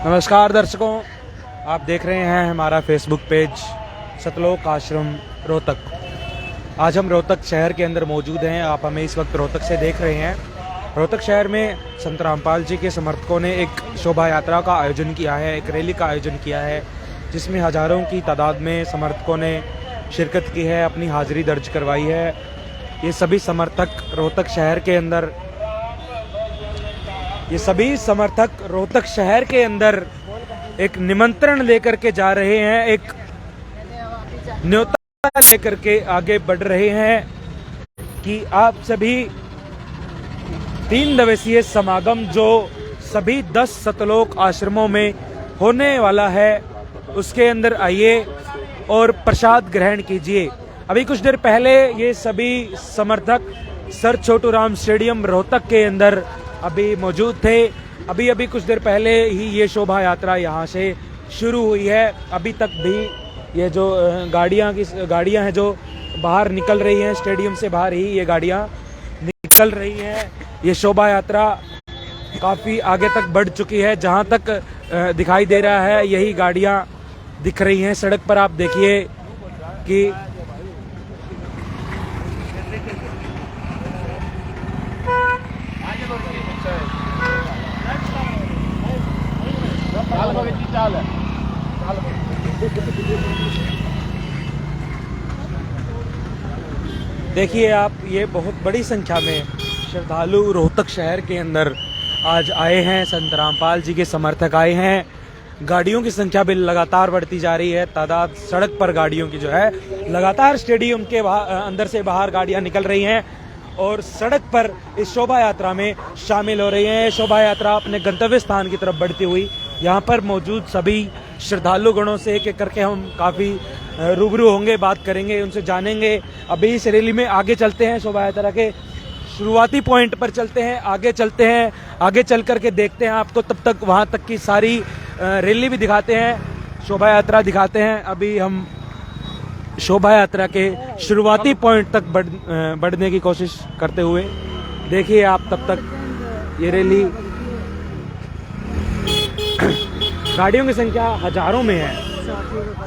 नमस्कार दर्शकों, आप देख रहे हैं हमारा फेसबुक पेज सतलोक आश्रम रोहतक। आज हम रोहतक शहर के अंदर मौजूद हैं। आप हमें इस वक्त रोहतक से देख रहे हैं। रोहतक शहर में संत रामपाल जी के समर्थकों ने एक शोभा यात्रा का आयोजन किया है, एक रैली का आयोजन किया है, जिसमें हजारों की तादाद में समर्थकों ने शिरकत की है, अपनी हाजिरी दर्ज करवाई है। ये सभी समर्थक रोहतक शहर के अंदर एक निमंत्रण लेकर के जा रहे हैं, एक न्योता लेकर के आगे बढ़ रहे हैं कि आप सभी 3 दिवसीय समागम जो सभी 10 सतलोक आश्रमों में होने वाला है, उसके अंदर आइए और प्रसाद ग्रहण कीजिए। अभी कुछ देर पहले ये सभी समर्थक सर छोटू राम स्टेडियम रोहतक के अंदर अभी मौजूद थे। अभी कुछ देर पहले ही ये शोभा यात्रा यहाँ से शुरू हुई है। अभी तक भी ये जो गाड़ियाँ हैं जो बाहर निकल रही हैं, स्टेडियम से बाहर ही ये गाड़ियाँ निकल रही हैं। ये शोभा यात्रा काफ़ी आगे तक बढ़ चुकी है। जहाँ तक दिखाई दे रहा है यही गाड़ियाँ दिख रही हैं सड़क पर। आप देखिए कि देखिए आप, ये बहुत बड़ी संख्या में श्रद्धालु रोहतक शहर के अंदर आज आए हैं। संत रामपाल जी के समर्थक आए हैं। गाड़ियों की संख्या भी लगातार बढ़ती जा रही है। तादाद सड़क पर गाड़ियों की जो है लगातार स्टेडियम के अंदर से बाहर गाड़ियां निकल रही हैं और सड़क पर इस शोभा यात्रा में शामिल हो रही हैं। शोभा यात्रा अपने गंतव्य स्थान की तरफ बढ़ती हुई यहाँ पर मौजूद सभी श्रद्धालु गणों से एक एक करके हम काफ़ी रूबरू होंगे, बात करेंगे, उनसे जानेंगे। अभी इस रैली में आगे चलते हैं, शोभा यात्रा के शुरुआती पॉइंट पर चलते हैं, आगे चल करके देखते हैं आपको। तब तक वहाँ तक की सारी रैली भी दिखाते हैं, शोभा यात्रा दिखाते हैं। अभी हम शोभा यात्रा के शुरुआती पॉइंट तक बढ़ने की कोशिश करते हुए, देखिए आप तब तक ये रैली। गाड़ियों की संख्या हजारों में है,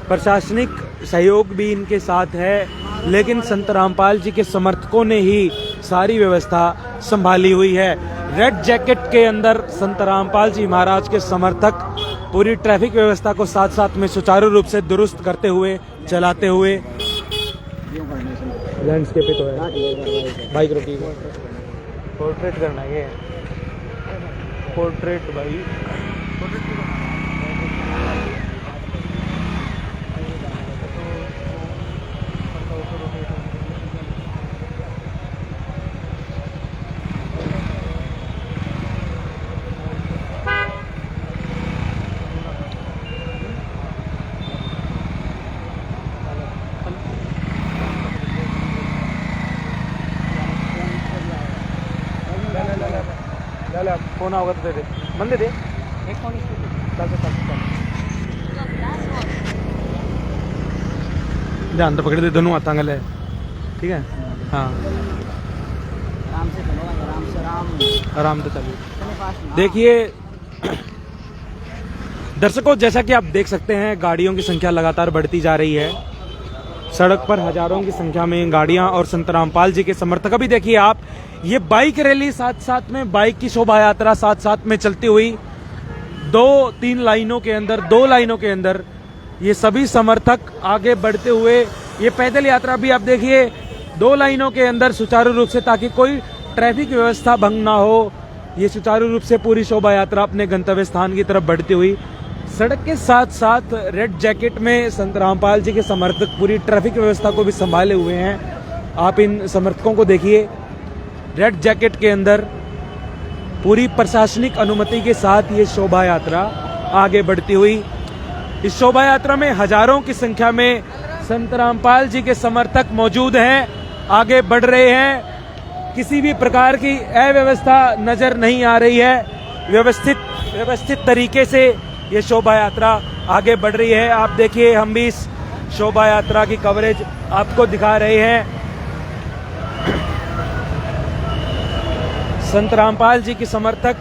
प्रशासनिक सहयोग भी इनके साथ है, लेकिन संत रामपाल जी के समर्थकों ने ही सारी व्यवस्था संभाली हुई है। रेड जैकेट के अंदर संत रामपाल जी महाराज के समर्थक पूरी ट्रैफिक व्यवस्था को साथ साथ में सुचारू रूप से दुरुस्त करते हुए, चलाते हुए। लैंडस्केप पे तो है, बाइक रोकी, पोर्ट्रेट करना है, ये पोर्ट्रेट भाई। फोन होगा तो दे दे, मन दे दे, एक फोन ध्यान तो पकड़ दे, दोनों हाथों गले, ठीक है। हाँ, आराम से चलिए। देखिए दर्शकों, जैसा कि आप देख सकते हैं, गाड़ियों की संख्या लगातार बढ़ती जा रही है। सड़क पर हजारों की संख्या में गाड़ियां और संत रामपाल जी के समर्थक। अभी देखिए आप, ये बाइक रैली साथ साथ में, बाइक की शोभा यात्रा साथ साथ में चलती हुई 2-3 लाइनों के अंदर ये सभी समर्थक आगे बढ़ते हुए, ये पैदल यात्रा भी आप देखिए 2 लाइनों के अंदर सुचारू रूप से, ताकि कोई ट्रैफिक व्यवस्था भंग ना हो, ये सुचारू रूप से पूरी शोभा यात्रा अपने गंतव्य स्थान की तरफ बढ़ती हुई। सड़क के साथ साथ रेड जैकेट में संत रामपाल जी के समर्थक पूरी ट्रैफिक व्यवस्था को भी संभाले हुए हैं। आप इन समर्थकों को देखिए, रेड जैकेट के अंदर पूरी प्रशासनिक अनुमति के साथ ये शोभा यात्रा आगे बढ़ती हुई। इस शोभा यात्रा में हजारों की संख्या में संत रामपाल जी के समर्थक मौजूद हैं, आगे बढ़ रहे हैं। किसी भी प्रकार की अव्यवस्था नजर नहीं आ रही है। व्यवस्थित तरीके से ये शोभा यात्रा आगे बढ़ रही है। आप देखिए, हम भी इस शोभा यात्रा की कवरेज आपको दिखा रहे हैं। संत रामपाल जी के समर्थक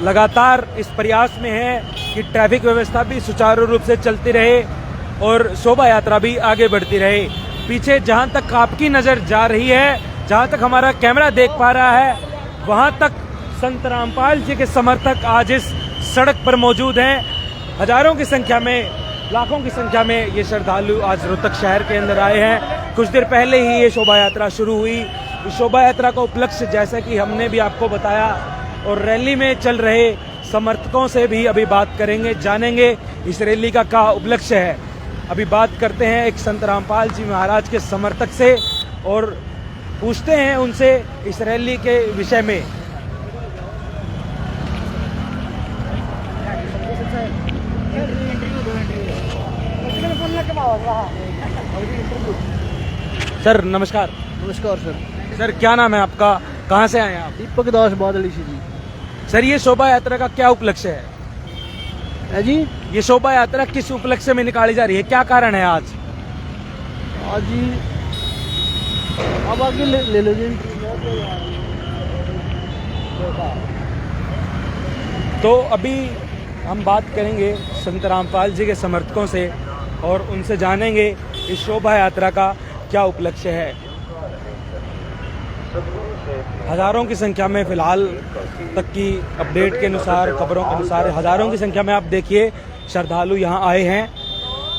लगातार इस प्रयास में हैं कि ट्रैफिक व्यवस्था भी सुचारू रूप से चलती रहे और शोभा यात्रा भी आगे बढ़ती रहे। पीछे जहां तक आपकी नजर जा रही है, जहां तक हमारा कैमरा देख पा रहा है, वहां तक संत रामपाल जी के समर्थक आज इस सड़क पर मौजूद हैं। हजारों की संख्या में, लाखों की संख्या में ये श्रद्धालु आज रोहतक शहर के अंदर आए हैं। कुछ देर पहले ही ये शोभा यात्रा शुरू हुई। इस शोभा यात्रा का उपलक्ष्य जैसा कि हमने भी आपको बताया और रैली में चल रहे समर्थकों से भी अभी बात करेंगे, जानेंगे इस रैली का क्या उपलक्ष्य है। अभी बात करते हैं एक संत रामपाल जी महाराज के समर्थक से और पूछते हैं उनसे इस रैली के विषय में। सर नमस्कार। नमस्कार सर। सर क्या नाम है आपका, कहाँ से आए हैं आप? दीपक दास बादली जी। सर ये शोभा यात्रा का क्या उपलक्ष्य है जी? ये शोभा यात्रा किस उपलक्ष्य में निकाली जा रही है, क्या कारण है आज? आज जी अब आगे ले लो जी। तो अभी हम बात करेंगे संत रामपाल जी के समर्थकों से और उनसे जानेंगे इस शोभा यात्रा का क्या उपलक्ष्य है। हजारों की संख्या में फिलहाल तक की अपडेट के अनुसार, खबरों के अनुसार हजारों की संख्या में आप देखिए श्रद्धालु यहाँ आए हैं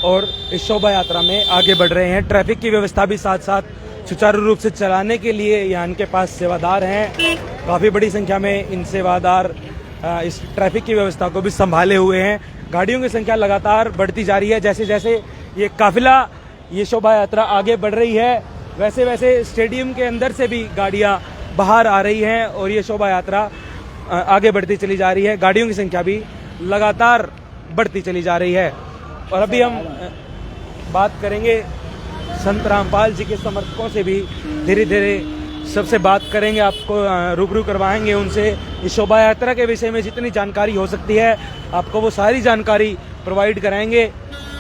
और इस शोभा यात्रा में आगे बढ़ रहे हैं। ट्रैफिक की व्यवस्था भी साथ साथ सुचारू रूप से चलाने के लिए यहाँ इनके पास सेवादार हैं। काफ़ी बड़ी संख्या में इन सेवादार इस ट्रैफिक की व्यवस्था को भी संभाले हुए हैं। गाड़ियों की संख्या लगातार बढ़ती जा रही है। जैसे जैसे ये काफिला, ये शोभा यात्रा आगे बढ़ रही है, वैसे वैसे स्टेडियम के अंदर से भी गाड़ियां बाहर आ रही हैं और ये शोभा यात्रा आगे बढ़ती चली जा रही है। गाड़ियों की संख्या भी लगातार बढ़ती चली जा रही है। और अभी हम बात करेंगे संत रामपाल जी के समर्थकों से भी, धीरे धीरे सबसे बात करेंगे, आपको रूबरू करवाएंगे उनसे इस शोभा यात्रा के विषय में जितनी जानकारी हो सकती है आपको वो सारी जानकारी प्रोवाइड कराएंगे।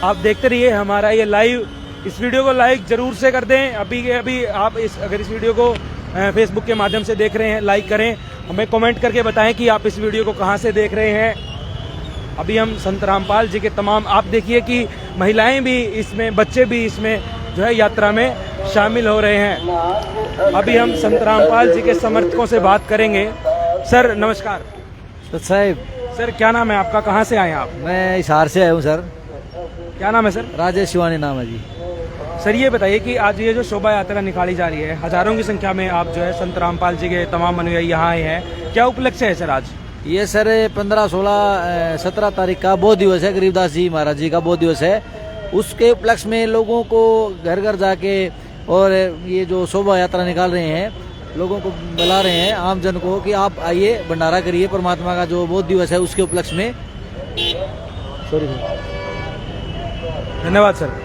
आप देखते रहिए हमारा ये लाइव। इस वीडियो को लाइक जरूर से कर दें। अभी आप अगर इस वीडियो को फेसबुक के माध्यम से देख रहे हैं, लाइक करें, हमें कमेंट करके बताएं कि आप इस वीडियो को कहां से देख रहे हैं। अभी हम संत रामपाल जी के तमाम, आप देखिए कि महिलाएं भी इसमें, बच्चे भी इसमें जो है यात्रा में शामिल हो रहे हैं। अभी हम संत रामपाल जी के समर्थकों से बात करेंगे। सर नमस्कार। तो साहब, सर क्या नाम है आपका, कहाँ से आए हैं आप? मैं हिसार से आया हूँ सर। क्या नाम है सर? राजेश शिवानी नाम है जी। सर ये बताइए कि आज ये जो शोभा यात्रा निकाली जा रही है, हजारों की संख्या में आप जो है संत रामपाल जी के तमाम अनुयायी यहाँ आए हैं, क्या उपलक्ष्य है सर आज? ये सर 15, 16, 17 तारीख का बहुत दिवस है, गरीबदास जी महाराज जी का बहुत दिवस है। उसके उपलक्ष्य में लोगों को घर घर जाके और ये जो शोभा यात्रा निकाल रहे हैं, लोगों को बुला रहे हैं, आम जन को, कि आप आइए भंडारा करिए परमात्मा का जो बहुत दिवस है उसके उपलक्ष्य में। Sorry sir. धन्यवाद सर।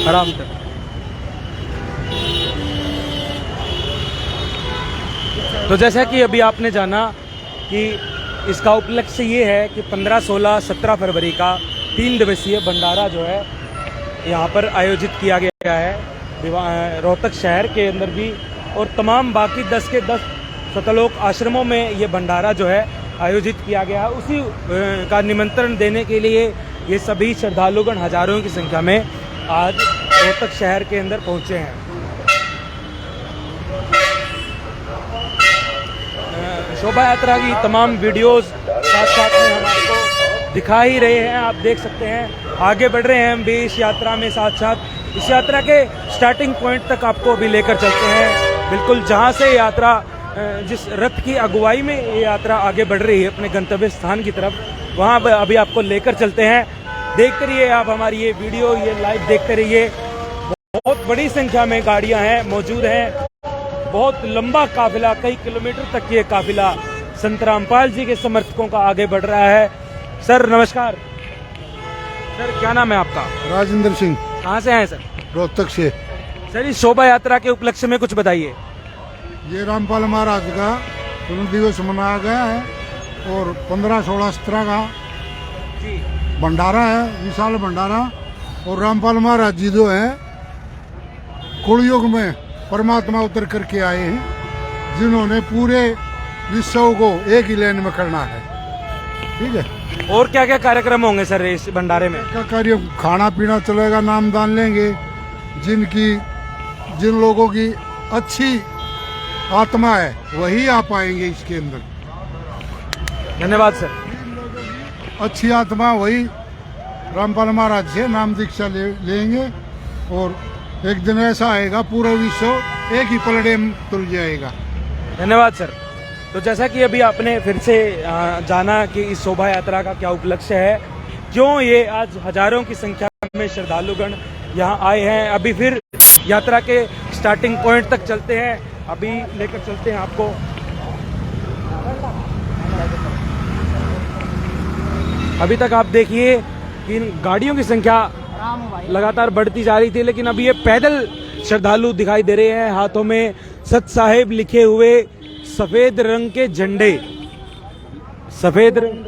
आराम सर। तो जैसा कि अभी आपने जाना कि इसका उपलक्ष्य ये है कि 15, 16, 17 फरवरी का 3 दिवसीय भंडारा जो है यहाँ पर आयोजित किया गया है रोहतक शहर के अंदर भी, और तमाम बाकी 10 के 10 सतलोक आश्रमों में ये भंडारा जो है आयोजित किया गया है। उसी का निमंत्रण देने के लिए ये सभी श्रद्धालुगण हजारों की संख्या में आज रोहतक शहर के अंदर पहुंचे हैं। शोभा यात्रा की तमाम वीडियोस साथ साथ में हम आपको दिखा ही रहे हैं। आप देख सकते हैं आगे बढ़ रहे हैं हम भी इस यात्रा में। साथ साथ इस यात्रा के स्टार्टिंग पॉइंट तक आपको अभी लेकर चलते हैं। बिल्कुल जहां से यात्रा, जिस रथ की अगुवाई में ये यात्रा आगे बढ़ रही है अपने गंतव्य स्थान की तरफ, वहां अभी आपको लेकर चलते हैं। देखते रहिए आप हमारी ये वीडियो, ये लाइव देखते रहिए। बहुत बड़ी संख्या में गाड़ियां हैं, मौजूद हैं। बहुत लंबा काफिला, कई किलोमीटर तक ये काफिला संत रामपाल जी के समर्थकों का आगे बढ़ रहा है। सर नमस्कार। सर क्या नाम है आपका? राजेंद्र सिंह। कहाँ से आए सर? रोहतक से। सर इस शोभा यात्रा के उपलक्ष्य में कुछ बताइए। ये रामपाल महाराज का जन्म दिवस मनाया गया है और 15, 16, 17 का भंडारा है, विशाल भंडारा। और रामपाल महाराज जी जो है कुलयुग में परमात्मा उतर करके आए हैं, जिन्होंने पूरे विश्व को एक ही लाइन में करना है। ठीक है। और क्या क्या कार्यक्रम होंगे सर इस भंडारे में? क्या कार्य, खाना पीना चलेगा, नामदान लेंगे। जिन लोगों की अच्छी आत्मा है वही आ पाएंगे इसके अंदर। धन्यवाद सर। अच्छी आत्मा वही रामपाल महाराज से नाम दीक्षा लेंगे और एक दिन ऐसा आएगा पूरा विश्व एक ही पलड़े में तुल जाएगा। धन्यवाद सर। तो जैसा कि अभी आपने फिर से जाना कि इस शोभा यात्रा का क्या उपलक्ष्य है, क्यों ये आज हजारों की संख्या में श्रद्धालुगण यहाँ आए हैं। अभी फिर यात्रा के स्टार्टिंग पॉइंट तक चलते हैं, अभी लेकर चलते हैं आपको। अभी तक आप देखिए कि इन गाड़ियों की संख्या लगातार बढ़ती जा रही थी, लेकिन अभी ये पैदल श्रद्धालु दिखाई दे रहे हैं, हाथों में सत साहिब लिखे हुए सफेद रंग के झंडे। सफेद रंग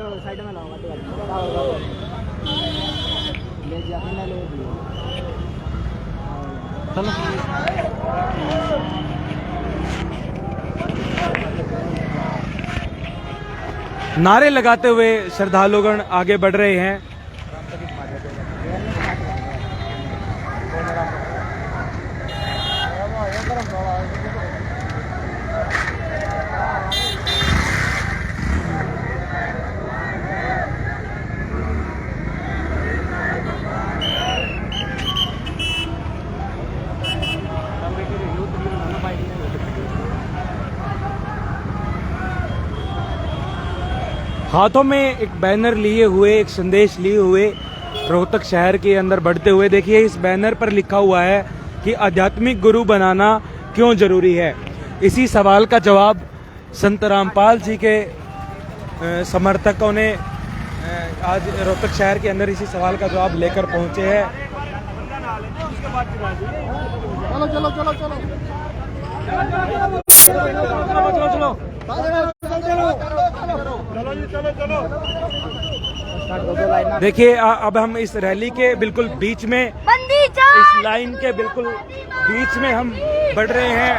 नारे लगाते हुए श्रद्धालुगण आगे बढ़ रहे हैं। हाथों में एक बैनर लिए हुए, एक संदेश लिए हुए रोहतक शहर के अंदर बढ़ते हुए, देखिए इस बैनर पर लिखा हुआ है कि आध्यात्मिक गुरु बनाना क्यों जरूरी है। इसी सवाल का जवाब संत रामपाल जी के समर्थकों ने आज रोहतक शहर के अंदर इसी सवाल का जवाब लेकर पहुंचे हैं। चलो चलो चलो चलो देखिए अब हम इस रैली के बिल्कुल बीच में, इस लाइन के बिल्कुल बीच में हम बढ़ रहे हैं।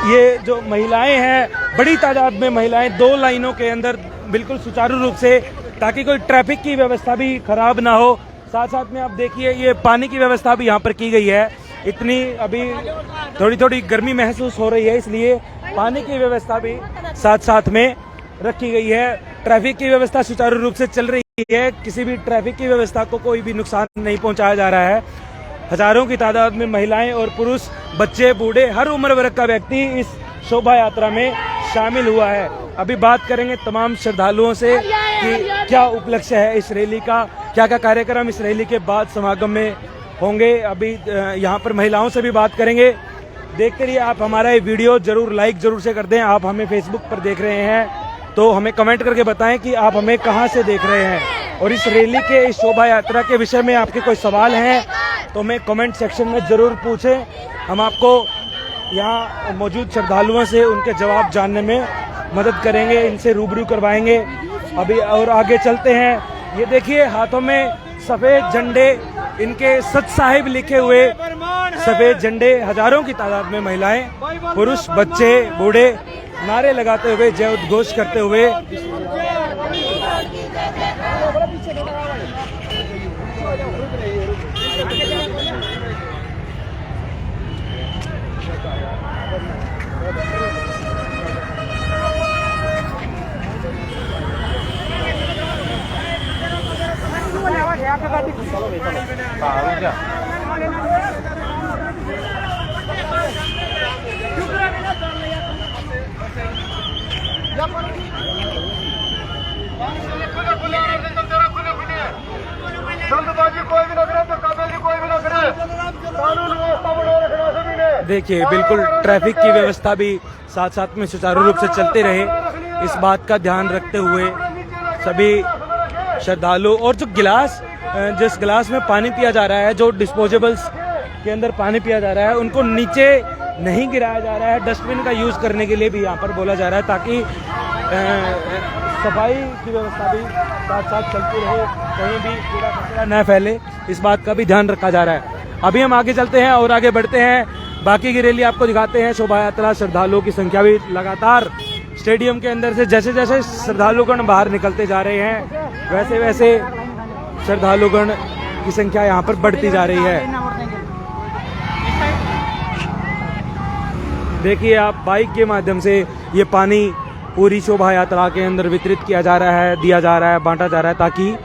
ये जो महिलाएं हैं, बड़ी तादाद में महिलाएं दो लाइनों के अंदर बिल्कुल सुचारू रूप से, ताकि कोई ट्रैफिक की व्यवस्था भी खराब ना हो। साथ साथ में आप देखिए ये पानी की व्यवस्था भी यहाँ पर की गई है। इतनी अभी थोड़ी थोड़ी गर्मी महसूस हो रही है, इसलिए पानी की व्यवस्था भी साथ साथ में रखी गई है। ट्रैफिक की व्यवस्था सुचारू रूप से चल रही है, किसी भी ट्रैफिक की व्यवस्था को कोई भी नुकसान नहीं पहुंचाया जा रहा है। हजारों की तादाद में महिलाएं और पुरुष, बच्चे, बूढ़े, हर उम्र वर्ग का व्यक्ति इस शोभा यात्रा में शामिल हुआ है। अभी बात करेंगे तमाम श्रद्धालुओं से कि क्या उपलक्ष्य है इस रैली का, क्या क्या कार्यक्रम इस रैली के बाद समागम में होंगे। अभी यहाँ पर महिलाओं से भी बात करेंगे। देखते रहिए आप हमारा ये वीडियो, जरूर लाइक जरूर से कर दें। आप हमें फेसबुक पर देख रहे हैं तो हमें कमेंट करके बताएं कि आप हमें कहां से देख रहे हैं, और इस रैली के, इस शोभा यात्रा के विषय में आपके कोई सवाल हैं तो हमें कमेंट सेक्शन में जरूर पूछें। हम आपको यहाँ मौजूद श्रद्धालुओं से उनके जवाब जानने में मदद करेंगे, इनसे रूबरू करवाएंगे। अभी और आगे चलते हैं। ये देखिए हाथों में सफेद झंडे, इनके सत साहिब लिखे हुए सफेद झंडे, हजारों की तादाद में महिलाएं, पुरुष, बच्चे, बूढ़े नारे लगाते हुए, जय उद्घोष करते हुए देखिए बिल्कुल ट्रैफिक की व्यवस्था भी साथ साथ में सुचारू रूप से चलते रहे, इस बात का ध्यान रखते हुए सभी श्रद्धालु, और जो गिलास, जिस गिलास में पानी पिया जा रहा है, जो डिस्पोजेबल्स के अंदर पानी पिया जा रहा है, उनको नीचे नहीं गिराया जा रहा है। डस्टबिन का यूज करने के लिए भी यहाँ पर बोला जा रहा है, ताकि सफाई की व्यवस्था भी साथ साथ चलती रहे, कहीं भी कूड़ा कचरा न फैले, इस बात का भी ध्यान रखा जा रहा है। अभी हम आगे चलते हैं और आगे बढ़ते हैं, बाकी की रैली आपको दिखाते हैं। शोभा यात्रा, श्रद्धालुओं की संख्या भी लगातार स्टेडियम के अंदर से जैसे जैसे श्रद्धालुगण बाहर निकलते जा रहे हैं वैसे वैसे श्रद्धालुगण की संख्या यहाँ पर बढ़ती जा रही है। देखिए आप बाइक के माध्यम से ये पानी पूरी शोभा यात्रा के अंदर वितरित किया जा रहा है, दिया जा रहा है, बांटा जा रहा है ताकि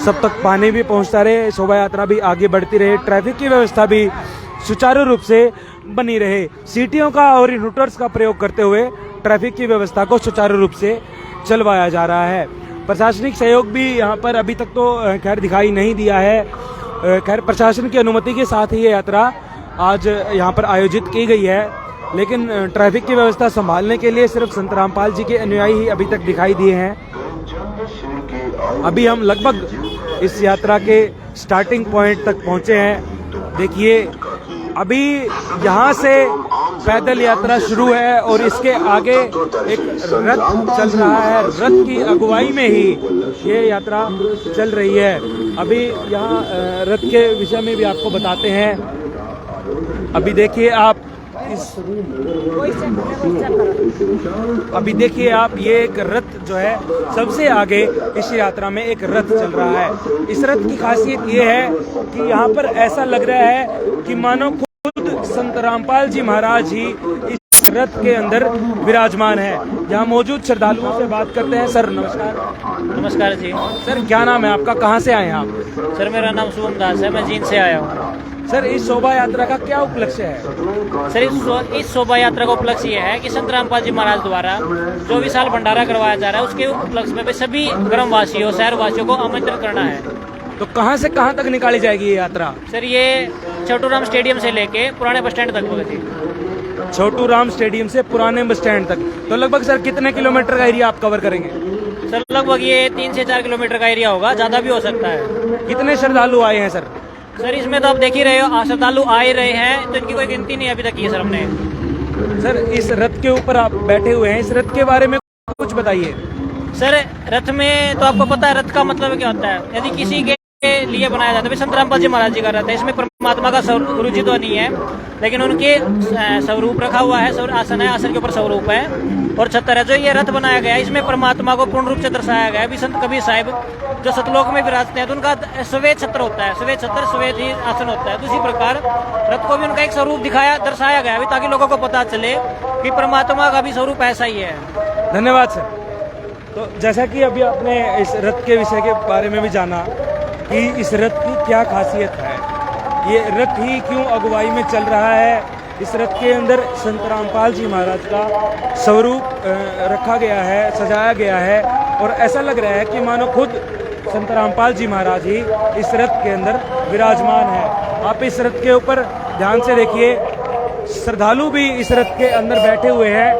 सब तक पानी भी पहुंचता रहे, शोभा यात्रा भी आगे बढ़ती रहे, ट्रैफिक की व्यवस्था भी सुचारू रूप से बनी रहे। सीटियों का और इनवर्टर्स का प्रयोग करते हुए ट्रैफिक की व्यवस्था को सुचारू रूप से चलवाया जा रहा है। प्रशासनिक सहयोग भी यहाँ पर अभी तक तो खैर दिखाई नहीं दिया है। खैर प्रशासन की अनुमति के साथ ही ये यात्रा आज यहाँ पर आयोजित की गई है, लेकिन ट्रैफिक की व्यवस्था संभालने के लिए सिर्फ संत रामपाल जी के अनुयायी ही अभी तक दिखाई दिए हैं। अभी हम लगभग इस यात्रा के स्टार्टिंग पॉइंट तक पहुंचे हैं। देखिए अभी यहाँ से पैदल यात्रा शुरू है और इसके आगे एक रथ चल रहा है। रथ की अगुवाई में ही ये यात्रा चल रही है। अभी यहाँ रथ के विषय में भी आपको बताते हैं। अभी देखिए आप अभी देखिए आप ये एक रथ जो है सबसे आगे इस यात्रा में एक रथ चल रहा है। इस रथ की खासियत ये है कि यहाँ पर ऐसा लग रहा है कि मानो खुद संत रामपाल जी महाराज ही इस रथ के अंदर विराजमान है। यहाँ मौजूद श्रद्धालुओं से बात करते हैं। सर नमस्कार। नमस्कार जी। सर क्या नाम है आपका, कहाँ से आए हैं आप? सर मेरा नाम शुभम दास है, मैं जींद से आया हूँ। सर इस शोभा यात्रा का क्या उपलक्ष्य है? सर इस शोभा यात्रा का उपलक्ष्य ये है कि संत रामपाल जी महाराज द्वारा जो विशाल भंडारा करवाया जा रहा है उसके उपलक्ष्य में सभी ग्रामवासियों शहरवासियों को आमंत्रित करना है। तो कहाँ से कहाँ तक निकाली जाएगी ये यात्रा? सर ये छोटूराम स्टेडियम से लेके पुराने बस स्टैंड तक होगी। छोटूराम स्टेडियम से पुराने बस स्टैंड तक। तो लगभग सर कितने किलोमीटर का एरिया आप कवर करेंगे? सर लगभग ये 3 से 4 किलोमीटर का एरिया होगा, ज्यादा भी हो सकता है। कितने श्रद्धालु आए हैं सर? सर इसमें तो आप देख ही रहे हो, श्रद्धालु आ ही रहे हैं, तो इनकी कोई गिनती नहीं अभी तक की है सर हमने। सर इस रथ के ऊपर आप बैठे हुए हैं, इस रथ के बारे में कुछ बताइए। सर रथ में तो आपको पता है रथ का मतलब क्या होता है। यदि किसी के लिए बनाया जाता है, संत रामपाल जी महाराज जी का रथ है, इसमें परमात्मा का गुरु जी तो नहीं है, लेकिन उनके स्वरूप रखा हुआ है, आसन है, आसन के ऊपर स्वरूप है और छतर है। जो ये रथ बनाया गया है इसमें परमात्मा को पूर्ण रूप से दर्शाया गया है। भी संत कबीर साहिब जो सतलोक में विराजते हैं तो उनका श्वेत छत्र होता है, श्वेत छत्र श्वेत ही आसन होता है। तो इसी प्रकार रथ को भी उनका एक स्वरूप दर्शाया गया है ताकि लोगों को पता चले कि परमात्मा का भी स्वरूप ऐसा ही है। धन्यवाद सर। तो जैसा कि अभी आपने इस रथ के विषय के बारे में भी जाना कि इस रथ की क्या खासियत है, ये रथ ही क्यों अगुवाई में चल रहा है। इस रथ के अंदर संत रामपाल जी महाराज का स्वरूप रखा गया है, सजाया गया है और ऐसा लग रहा है कि मानो खुद संत रामपाल जी महाराज ही इस रथ के अंदर विराजमान है। आप इस रथ के ऊपर ध्यान से देखिए, श्रद्धालु भी इस रथ के अंदर बैठे हुए हैं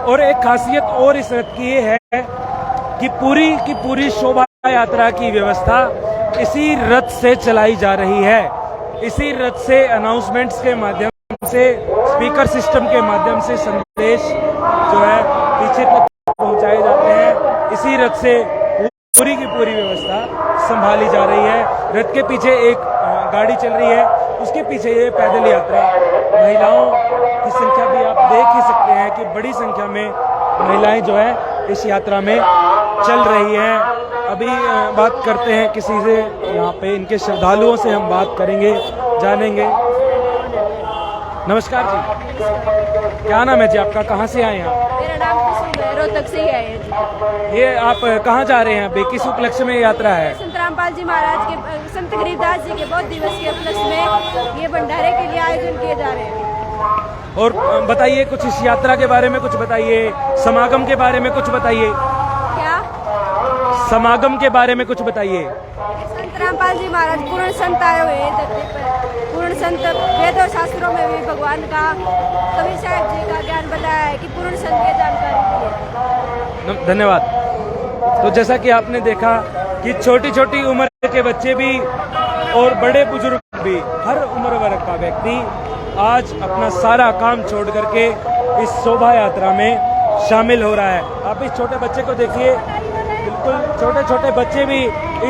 और एक खासियत और इस रथ की ये है कि पूरी शोभा यात्रा की व्यवस्था इसी रथ से चलाई जा रही है। इसी रथ से अनाउंसमेंट्स के माध्यम से, स्पीकर सिस्टम के माध्यम से संदेश जो है पीछे तक पहुंचाए जाते हैं। इसी रथ से पूरी की पूरी व्यवस्था संभाली जा रही है। रथ के पीछे एक गाड़ी चल रही है, उसके पीछे ये पैदल यात्रा। महिलाओं की संख्या भी आप देख ही सकते हैं कि बड़ी संख्या में महिलाएं जो है इस यात्रा में चल रही हैं। अभी बात करते हैं किसी से, यहाँ पे इनके श्रद्धालुओं से हम बात करेंगे, जानेंगे। नमस्कार जी, क्या नाम है जी आपका, कहाँ से आए हैं आप? मेरा नाम कुसुम है, रोहतक से ही आए हैं जी। ये आप कहाँ जा रहे हैं अभी, किस उपलक्ष्य में यात्रा है? संत रामपाल जी महाराज के, संत गरीबदास जी के बहुत दिवस के उपलक्ष्य में ये भंडारे के लिए आयोजन किए जा रहे हैं। और बताइए कुछ इस यात्रा के बारे में कुछ बताइए, समागम के बारे में कुछ बताइए। क्या? समागम के बारे में कुछ बताइए। संत रामपाल जी महाराज पूर्ण संत आए हुए हैं धरती पर। पूर्ण संत वेद और शास्त्रों में भी भगवान का, कबीर साहब जी का ज्ञान बताया है कि पूर्ण संत की जानकारी दी है। धन्यवाद। तो जैसा कि आपने देखा कि छोटी छोटी उम्र के बच्चे भी और बड़े बुजुर्ग भी, हर उम्र वर्ग का व्यक्ति आज अपना सारा काम छोड़ करके इस शोभा यात्रा में शामिल हो रहा है। आप इस छोटे बच्चे को देखिए, बिल्कुल छोटे छोटे बच्चे भी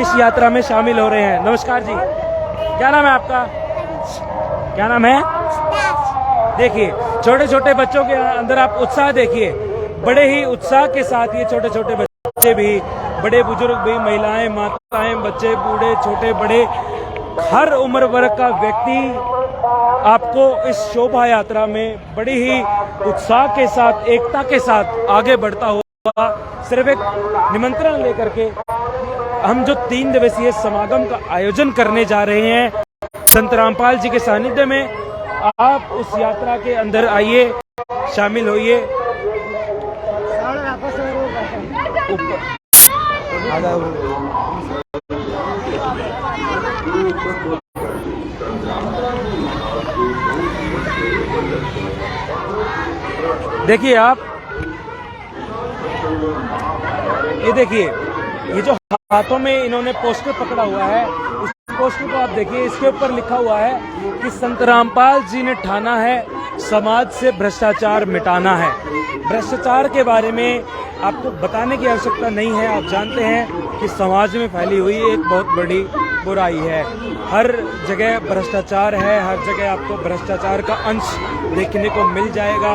इस यात्रा में शामिल हो रहे हैं। नमस्कार जी, क्या नाम है आपका, क्या नाम है? देखिए छोटे छोटे बच्चों के अंदर आप उत्साह देखिए, बड़े ही उत्साह के साथ ये छोटे छोटे बच्चे भी, बड़े बुजुर्ग भी, महिलाएं, माताएं, बच्चे, बूढ़े, छोटे बड़े, हर उम्र वर्ग का व्यक्ति आपको इस शोभा यात्रा में बड़ी ही उत्साह के साथ, एकता के साथ आगे बढ़ता हुआ सिर्फ एक निमंत्रण लेकर के हम जो 3 दिवसीय समागम का आयोजन करने जा रहे हैं संत रामपाल जी के सानिध्य में, आप उस यात्रा के अंदर आइए, शामिल होइए। देखिए आप, ये देखिए, ये जो हाथों में इन्होंने पोस्टर पकड़ा हुआ है, इस पोस्टर को आप देखिए, इसके ऊपर लिखा हुआ है कि संत रामपाल जी ने ठाना है समाज से भ्रष्टाचार मिटाना है। भ्रष्टाचार के बारे में आपको बताने की आवश्यकता नहीं है, आप जानते हैं कि समाज में फैली हुई एक बहुत बड़ी बुराई है। हर जगह भ्रष्टाचार है, हर जगह आपको भ्रष्टाचार का अंश देखने को मिल जाएगा।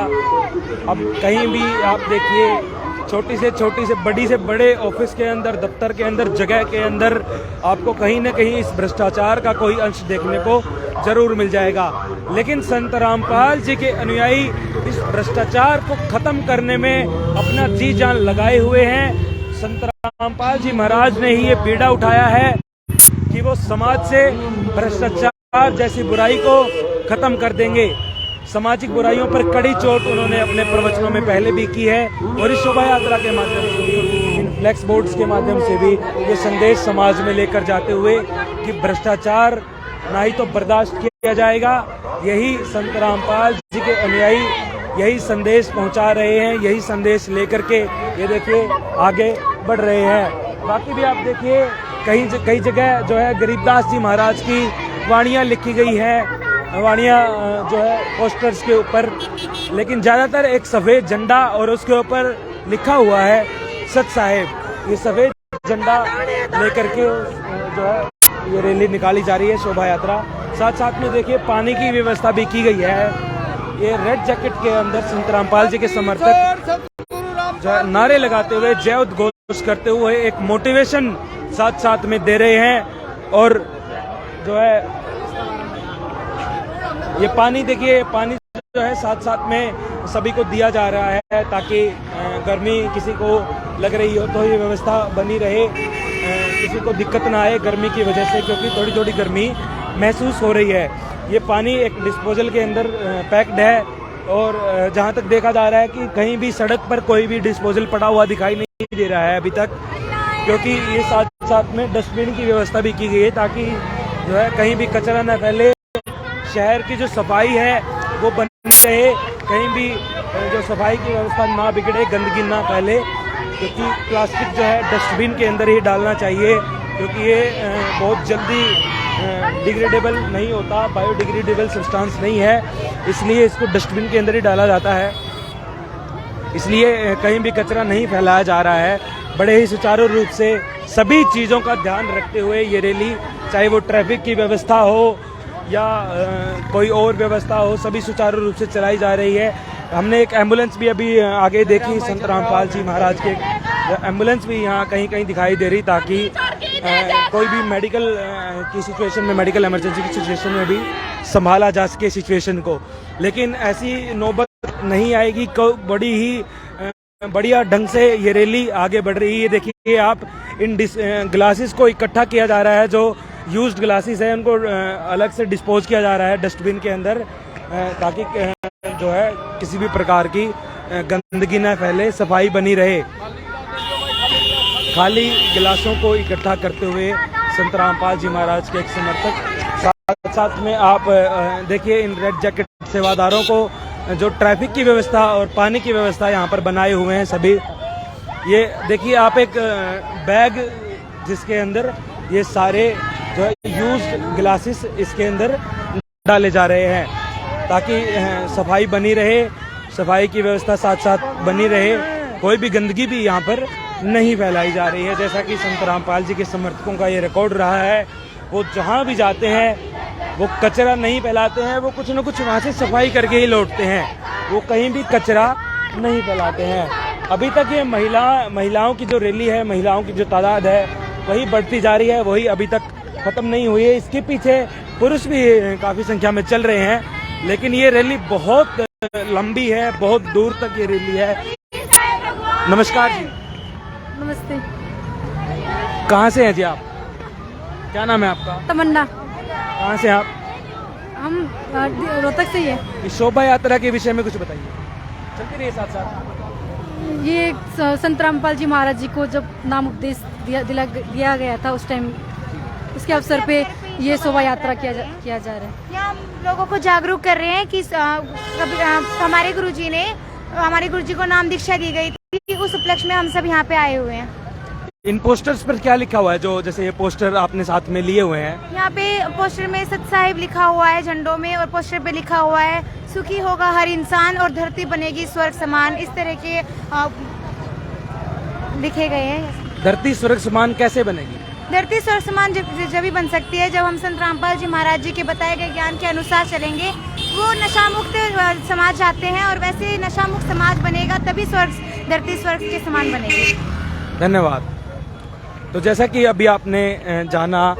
अब कहीं भी आप देखिए, छोटी से बड़ी से बड़े ऑफिस के अंदर, दफ्तर के अंदर, जगह के अंदर आपको कहीं न कहीं इस भ्रष्टाचार का कोई अंश देखने को जरूर मिल जाएगा। लेकिन संत रामपाल जी के अनुयायी इस भ्रष्टाचार को खत्म करने में अपना जी जान लगाए हुए हैं। संत रामपाल जी महाराज ने ही ये बीड़ा उठाया है कि वो समाज से भ्रष्टाचार जैसी बुराई को खत्म कर देंगे। सामाजिक बुराइयों पर कड़ी चोट उन्होंने अपने प्रवचनों में पहले भी की है और इस शोभा यात्रा के माध्यम से भी, इन फ्लैक्स बोर्ड्स के माध्यम से भी ये संदेश समाज में लेकर जाते हुए कि भ्रष्टाचार ना ही तो बर्दाश्त किया जाएगा। यही संत रामपाल जी के अनुयायी यही संदेश पहुंचा रहे हैं, यही संदेश लेकर के ये देखिए आगे बढ़ रहे हैं। बाकी भी आप देखिए, कई जगह जो है गरीबदास जी महाराज की वाणियाँ लिखी गई है, वाणियाँ जो है पोस्टर्स के ऊपर, लेकिन ज़्यादातर एक सफ़ेद झंडा और उसके ऊपर लिखा हुआ है सत साहेब। ये सफ़ेद झंडा लेकर के जो है ये रैली निकाली जा रही है, शोभा यात्रा। साथ साथ में देखिए पानी की व्यवस्था भी की गई है। ये रेड जैकेट के अंदर संत रामपाल जी के समर्थक जो है नारे लगाते हुए, जय उद्घोष करते हुए एक मोटिवेशन साथ साथ में दे रहे हैं। और जो है ये पानी देखिए, पानी जो है साथ साथ में सभी को दिया जा रहा है ताकि गर्मी किसी को लग रही हो तो ये व्यवस्था बनी रहे, किसी को दिक्कत ना आए गर्मी की वजह से, क्योंकि थोड़ी थोड़ी गर्मी महसूस हो रही है। ये पानी एक डिस्पोजल के अंदर पैक्ड है और जहाँ तक देखा जा रहा है कि कहीं भी सड़क पर कोई भी डिस्पोजल पड़ा हुआ दिखाई नहीं दे रहा है अभी तक, क्योंकि ये साथ साथ में डस्टबिन की व्यवस्था भी की गई है ताकि जो है कहीं भी कचरा न फैले, शहर की जो सफाई है वो बनी रहे, कहीं भी जो सफाई की व्यवस्था ना बिगड़े, गंदगी ना फैले। क्योंकि प्लास्टिक जो है डस्टबिन के अंदर ही डालना चाहिए, क्योंकि ये बहुत जल्दी डिग्रेडेबल नहीं होता, बायोडिग्रेडेबल सब्सटेंस नहीं है, इसलिए इसको डस्टबिन के अंदर ही डाला जाता है। इसलिए कहीं भी कचरा नहीं फैलाया जा रहा है। बड़े ही सुचारू रूप से सभी चीज़ों का ध्यान रखते हुए ये रैली, चाहे वो ट्रैफिक की व्यवस्था हो या कोई और व्यवस्था हो, सभी सुचारू रूप से चलाई जा रही है। हमने एक एम्बुलेंस भी अभी आगे देखी, संत रामपाल जी महाराज के एम्बुलेंस भी यहाँ कहीं कहीं दिखाई दे रही, ताकि कोई भी मेडिकल की सिचुएशन में, मेडिकल इमरजेंसी की सिचुएशन में भी संभाला जा सके सिचुएशन को। लेकिन ऐसी नौबत नहीं आएगी, बड़ी ही बढ़िया ढंग से ये रैली आगे बढ़ रही है। देखिए आप, इन ग्लासेस को इकट्ठा किया जा रहा है, जो यूज्ड ग्लासेस है उनको अलग से डिस्पोज किया जा रहा है डस्टबिन के अंदर, ताकि जो है किसी भी प्रकार की गंदगी न फैले, सफाई बनी रहे। खाली गिलासों को इकट्ठा करते हुए संत रामपाल जी महाराज के एक समर्थक, साथ साथ में आप देखिए इन रेड जैकेट सेवादारों को जो ट्रैफिक की व्यवस्था और पानी की व्यवस्था यहाँ पर बनाए हुए हैं सभी। ये देखिए आप, एक बैग जिसके अंदर ये सारे जो है यूज्ड ग्लासेस इसके अंदर डाले जा रहे हैं, ताकि सफाई बनी रहे, सफाई की व्यवस्था साथ साथ बनी रहे, कोई भी गंदगी भी यहाँ पर नहीं फैलाई जा रही है। जैसा कि संत रामपाल जी के समर्थकों का ये रिकॉर्ड रहा है, वो जहाँ भी जाते हैं वो कचरा नहीं फैलाते हैं, वो कुछ न कुछ वहाँ से सफाई करके ही लौटते हैं, वो कहीं भी कचरा नहीं फैलाते हैं। अभी तक ये महिलाओं की जो रैली है, महिलाओं की जो तादाद है वही बढ़ती जा रही है, वही अभी तक खत्म नहीं हुई है। इसके पीछे पुरुष भी काफी संख्या में चल रहे हैं, लेकिन ये रैली बहुत लंबी है, बहुत दूर तक ये रैली है। नमस्कार जी। नमस्ते। कहाँ से हैं जी आप? क्या नाम है आपका? तमन्ना। कहाँ से आप? हम रोहतक से ही है। इस शोभा यात्रा के विषय में कुछ बताइए, चलते रहिए साथ साथ। ये संत रामपाल जी महाराज जी को जब नाम उपदेश दिया गया था उस टाइम, उसके अवसर पे ये शोभा यात्रा किया जा रहा है। यहाँ हम लोगों को जागरूक कर रहे हैं कि हमारे गुरुजी को नाम दीक्षा दी गई थी, उस उपलक्ष्य में हम सब यहाँ पे आए हुए हैं। इन पोस्टर्स पर क्या लिखा हुआ है, जो जैसे ये पोस्टर आपने साथ में लिए हुए हैं? यहाँ पे पोस्टर में सत साहिब लिखा हुआ है झंडों में, और पोस्टर पे लिखा हुआ है सुखी होगा हर इंसान और धरती बनेगी स्वर्ग समान। इस तरह के लिखे गए हैं। धरती स्वर्ग समान कैसे बनेगी? धरती स्वर्ग समान जब भी बन सकती है जब हम संत रामपाल जी महाराज जी के बताए गए ज्ञान के अनुसार चलेंगे। वो नशा मुक्त समाज चाहते हैं, और वैसे ही नशा मुक्त समाज बनेगा तभी धरती स्वर्ग के समान बनेगी। धन्यवाद। तो जैसा कि अभी आपने जाना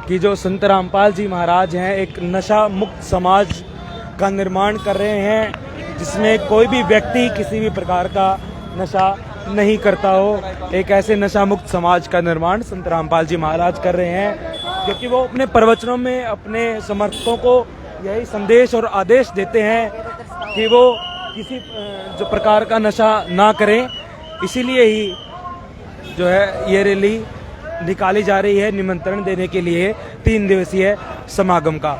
कि जो संत रामपाल जी महाराज हैं एक नशा मुक्त समाज का निर्माण कर रहे हैं, जिसमें कोई भी व्यक्ति किसी भी प्रकार का नशा नहीं करता हो। एक ऐसे नशा मुक्त समाज का निर्माण संत रामपाल जी महाराज कर रहे हैं, क्योंकि वो अपने प्रवचनों में अपने समर्थकों को यही संदेश और आदेश देते हैं कि वो किसी जो प्रकार का नशा ना करें। इसीलिए ही जो है ये रैली निकाली जा रही है, निमंत्रण देने के लिए 3 दिवसीय समागम का।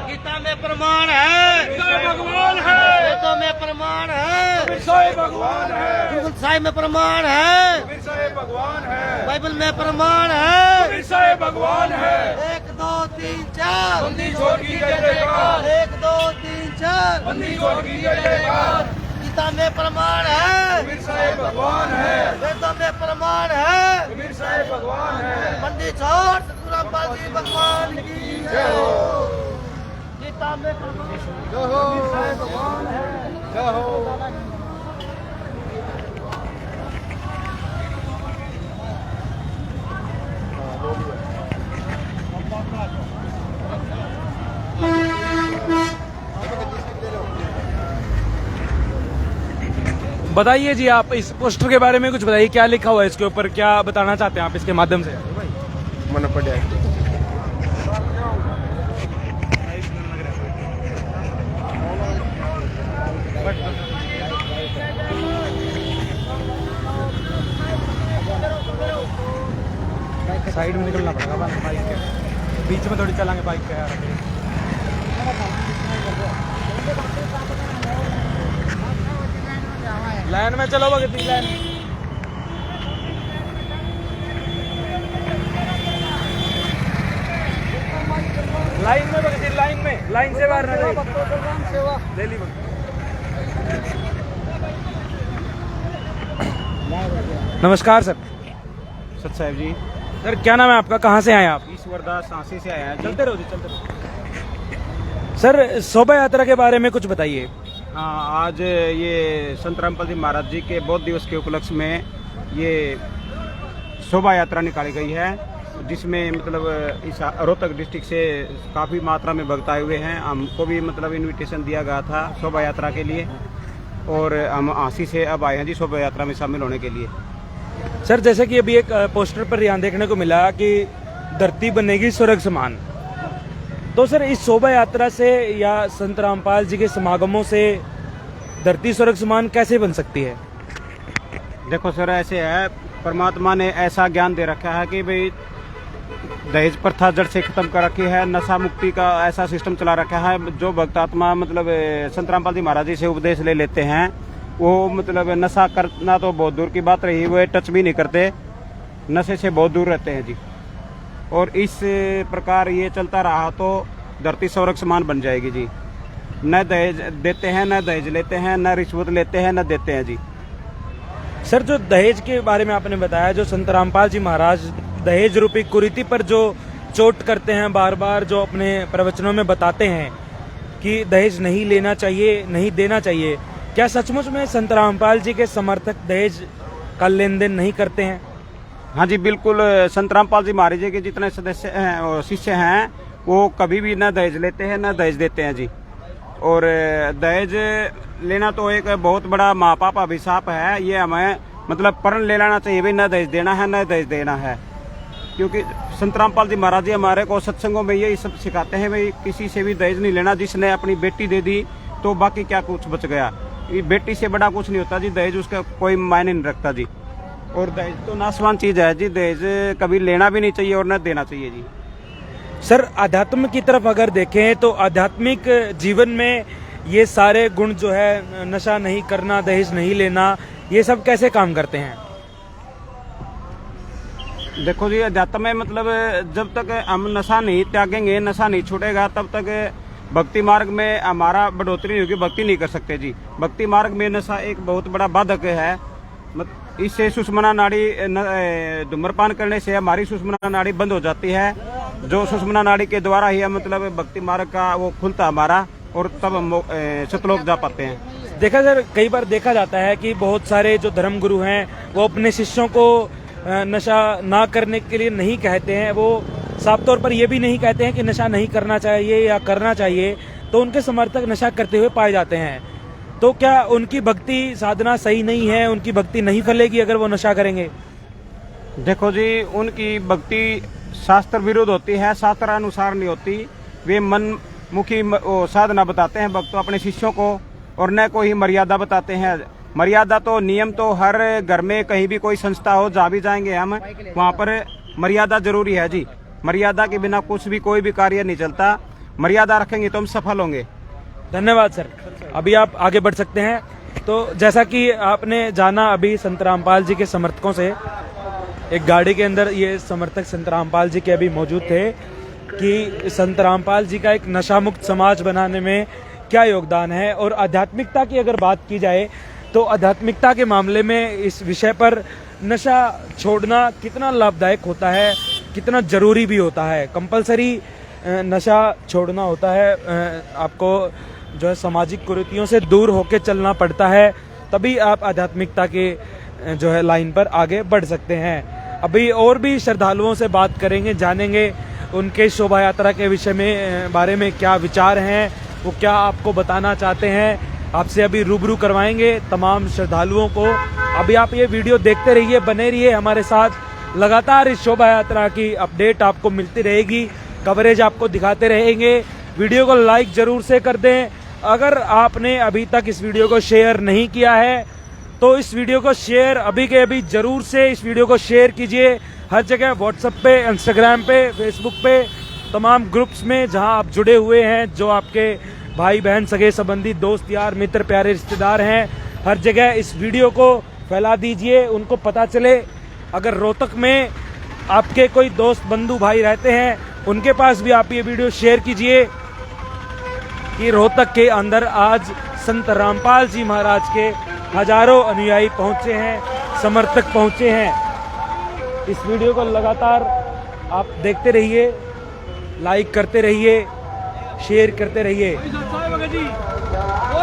गीता में प्रमाण है, भगवान है। वेदों में प्रमाण है, भगवान है। गुरु साहिब में प्रमाण है, भगवान है। बाइबल में प्रमाण है, भगवान है। 1 2 3 4 बंदी छोड़ की जय जयकार। 1 2 3 4 बंदी छोड़ की जय जयकार। गीता में प्रमाण है, भगवान है। वेदों में प्रमाण है, भगवान है। बंदी छोड़ सतगुरु रामपाल जी भगवान की जय हो। गीता में जय हो, भगवान है, जय हो। बताइए जी, आप इस पोस्टर के बारे में कुछ बताइए, क्या लिखा हुआ है इसके ऊपर, क्या बताना चाहते हैं आप इसके माध्यम से? मन पड़े साइड में निकलना पड़ेगा बाइक के बीच में, थोड़ी चलाएंगे बाइक का यार। लाइन में चलो, भगत लाइन। लाइन में भगत, लाइन में, लाइन से बाहर ना ले ली भगत। नमस्कार सर। सत साहिब जी। सर क्या नाम है आपका, कहाँ से आए आप? ईश्वरदास सांसी से आया है। चलते रहो जी, चलते रहो। सर शोभा यात्रा के बारे में कुछ बताइए। हाँ, आज ये संत रामपाल जी महाराज जी के बौद्ध दिवस के उपलक्ष्य में ये शोभा यात्रा निकाली गई है, जिसमें मतलब इस रोहतक डिस्ट्रिक्ट से काफ़ी मात्रा में भक्त आए हुए हैं। हमको भी मतलब इनविटेशन दिया गया था शोभा यात्रा के लिए, और हम आंसी से अब आए हैं जी शोभा यात्रा में शामिल होने के लिए। सर जैसे कि अभी एक पोस्टर पर यहाँ देखने को मिला कि धरती बनेगी स्वर्ग समान, तो सर इस शोभा यात्रा से या संत रामपाल जी के समागमों से धरती स्वर्ग समान कैसे बन सकती है? देखो सर, ऐसे है, परमात्मा ने ऐसा ज्ञान दे रखा है कि भाई दहेज प्रथा जड़ से खत्म कर रखी है, नशा मुक्ति का ऐसा सिस्टम चला रखा है। जो भक्त आत्मा मतलब संत रामपाल जी महाराज जी से उपदेश ले लेते हैं, वो मतलब नशा करना तो बहुत दूर की बात रही, वो टच भी नहीं करते, नशे से बहुत दूर रहते हैं जी। और इस प्रकार ये चलता रहा तो धरती स्वर्ग समान बन जाएगी जी। न दहेज देते हैं, न दहेज लेते हैं, न रिश्वत लेते हैं, न देते हैं जी। सर जो दहेज के बारे में आपने बताया, जो संत रामपाल जी महाराज दहेज रूपी कुरीति पर जो चोट करते हैं, बार बार जो अपने प्रवचनों में बताते हैं कि दहेज नहीं लेना चाहिए, नहीं देना चाहिए, क्या सचमुच में संत रामपाल जी के समर्थक दहेज का लेन देन नहीं करते हैं? हाँ जी बिल्कुल, संत रामपाल जी महाराज जी के जितने सदस्य हैं और शिष्य हैं, वो कभी भी न दहेज लेते हैं न दहेज देते हैं जी। और दहेज लेना तो एक बहुत बड़ा महापाप अभिशाप है। ये हमें मतलब प्रण ले लेना चाहिए भाई, न दहेज देना है, न दहेज देना है। क्योंकि संत रामपाल जी महाराज जी हमारे को सत्संगों में यही सब सिखाते हैं भाई, किसी से भी दहेज नहीं लेना। जिसने अपनी बेटी दे दी तो बाकी क्या कुछ बच गया, ये बेटी से बड़ा कुछ नहीं होता जी। दहेज उसका कोई मायने नहीं रखता जी। और दहेज तो नाशवान चीज है जी, दहेज कभी लेना भी नहीं चाहिए और न देना चाहिए जी। सर अध्यात्म की तरफ अगर देखें तो आध्यात्मिक जीवन में ये सारे गुण जो है, नशा नहीं करना, दहेज नहीं लेना, ये सब कैसे काम करते हैं? देखो जी, अध्यात्म में मतलब जब तक हम नशा नहीं त्यागेंगे, नशा नहीं छूटेगा, तब तक भक्ति मार्ग में हमारा बढ़ोतरी नहीं होगी, भक्ति नहीं कर सकते जी। भक्ति मार्ग में नशा एक बहुत बड़ा बाधक है। इससे सुषुम्ना नाड़ी, धूम्रपान करने से हमारी सुषुम्ना नाड़ी बंद हो जाती है, जो सुषुम्ना नाड़ी के द्वारा ही मतलब भक्ति मार्ग का वो खुलता हमारा, और तब हम सतलोक जा पाते हैं। देखा सर, कई बार देखा जाता है कि बहुत सारे जो धर्मगुरु हैं वो अपने शिष्यों को नशा ना करने के लिए नहीं कहते हैं, वो साफ तौर पर ये भी नहीं कहते हैं कि नशा नहीं करना चाहिए या करना चाहिए, तो उनके समर्थक नशा करते हुए पाए जाते हैं। तो क्या उनकी भक्ति साधना सही नहीं है, उनकी भक्ति नहीं फलेगी अगर वो नशा करेंगे? देखो जी, उनकी भक्ति शास्त्र विरुद्ध होती है, शास्त्र अनुसार नहीं होती। वे मन मुखी साधना बताते हैं भक्त अपने शिष्यों को, और न कोई मर्यादा बताते हैं। मर्यादा तो नियम तो हर घर में कहीं भी कोई संस्था हो, जहाँ भी जाएंगे हम, वहाँ पर मर्यादा जरूरी है जी। मर्यादा के बिना कुछ भी कोई भी कार्य नहीं चलता। मर्यादा रखेंगे तो हम सफल होंगे। धन्यवाद सर। अभी आप आगे बढ़ सकते हैं। तो जैसा कि आपने जाना अभी संत रामपाल जी के समर्थकों से, एक गाड़ी के अंदर ये समर्थक संत रामपाल जी के अभी मौजूद थे, कि संत रामपाल जी का एक नशा मुक्त समाज बनाने में क्या योगदान है। और आध्यात्मिकता की अगर बात की जाए तो आध्यात्मिकता के मामले में इस विषय पर नशा छोड़ना कितना लाभदायक होता है, कितना जरूरी भी होता है। कंपलसरी नशा छोड़ना होता है, आपको जो है सामाजिक कुरीतियों से दूर होकर चलना पड़ता है, तभी आप आध्यात्मिकता के जो है लाइन पर आगे बढ़ सकते हैं। अभी और भी श्रद्धालुओं से बात करेंगे, जानेंगे उनके शोभा यात्रा के विषय में बारे में क्या विचार हैं, वो क्या आपको बताना चाहते हैं। आपसे अभी रूबरू करवाएंगे तमाम श्रद्धालुओं को। अभी आप ये वीडियो देखते रहिए, बने रहिए हमारे साथ। लगातार इस शोभा यात्रा की अपडेट आपको मिलती रहेगी, कवरेज आपको दिखाते रहेंगे। वीडियो को लाइक जरूर से कर दें। अगर आपने अभी तक इस वीडियो को शेयर नहीं किया है तो इस वीडियो को शेयर अभी के अभी जरूर से इस वीडियो को शेयर कीजिए। हर जगह व्हाट्सएप पे, इंस्टाग्राम पे, फेसबुक पे, तमाम ग्रुप्स में जहां आप जुड़े हुए हैं, जो आपके भाई बहन, सगे संबंधी, दोस्त यार, मित्र, प्यारे रिश्तेदार हैं, हर जगह इस वीडियो को फैला दीजिए, उनको पता चले। अगर रोहतक में आपके कोई दोस्त, बंधु, भाई रहते हैं, उनके पास भी आप ये वीडियो शेयर कीजिए कि रोहतक के अंदर आज संत रामपाल जी महाराज के हजारों अनुयायी पहुंचे हैं, समर्थक पहुंचे हैं। इस वीडियो को लगातार आप देखते रहिए, लाइक करते रहिए, शेयर करते रहिए।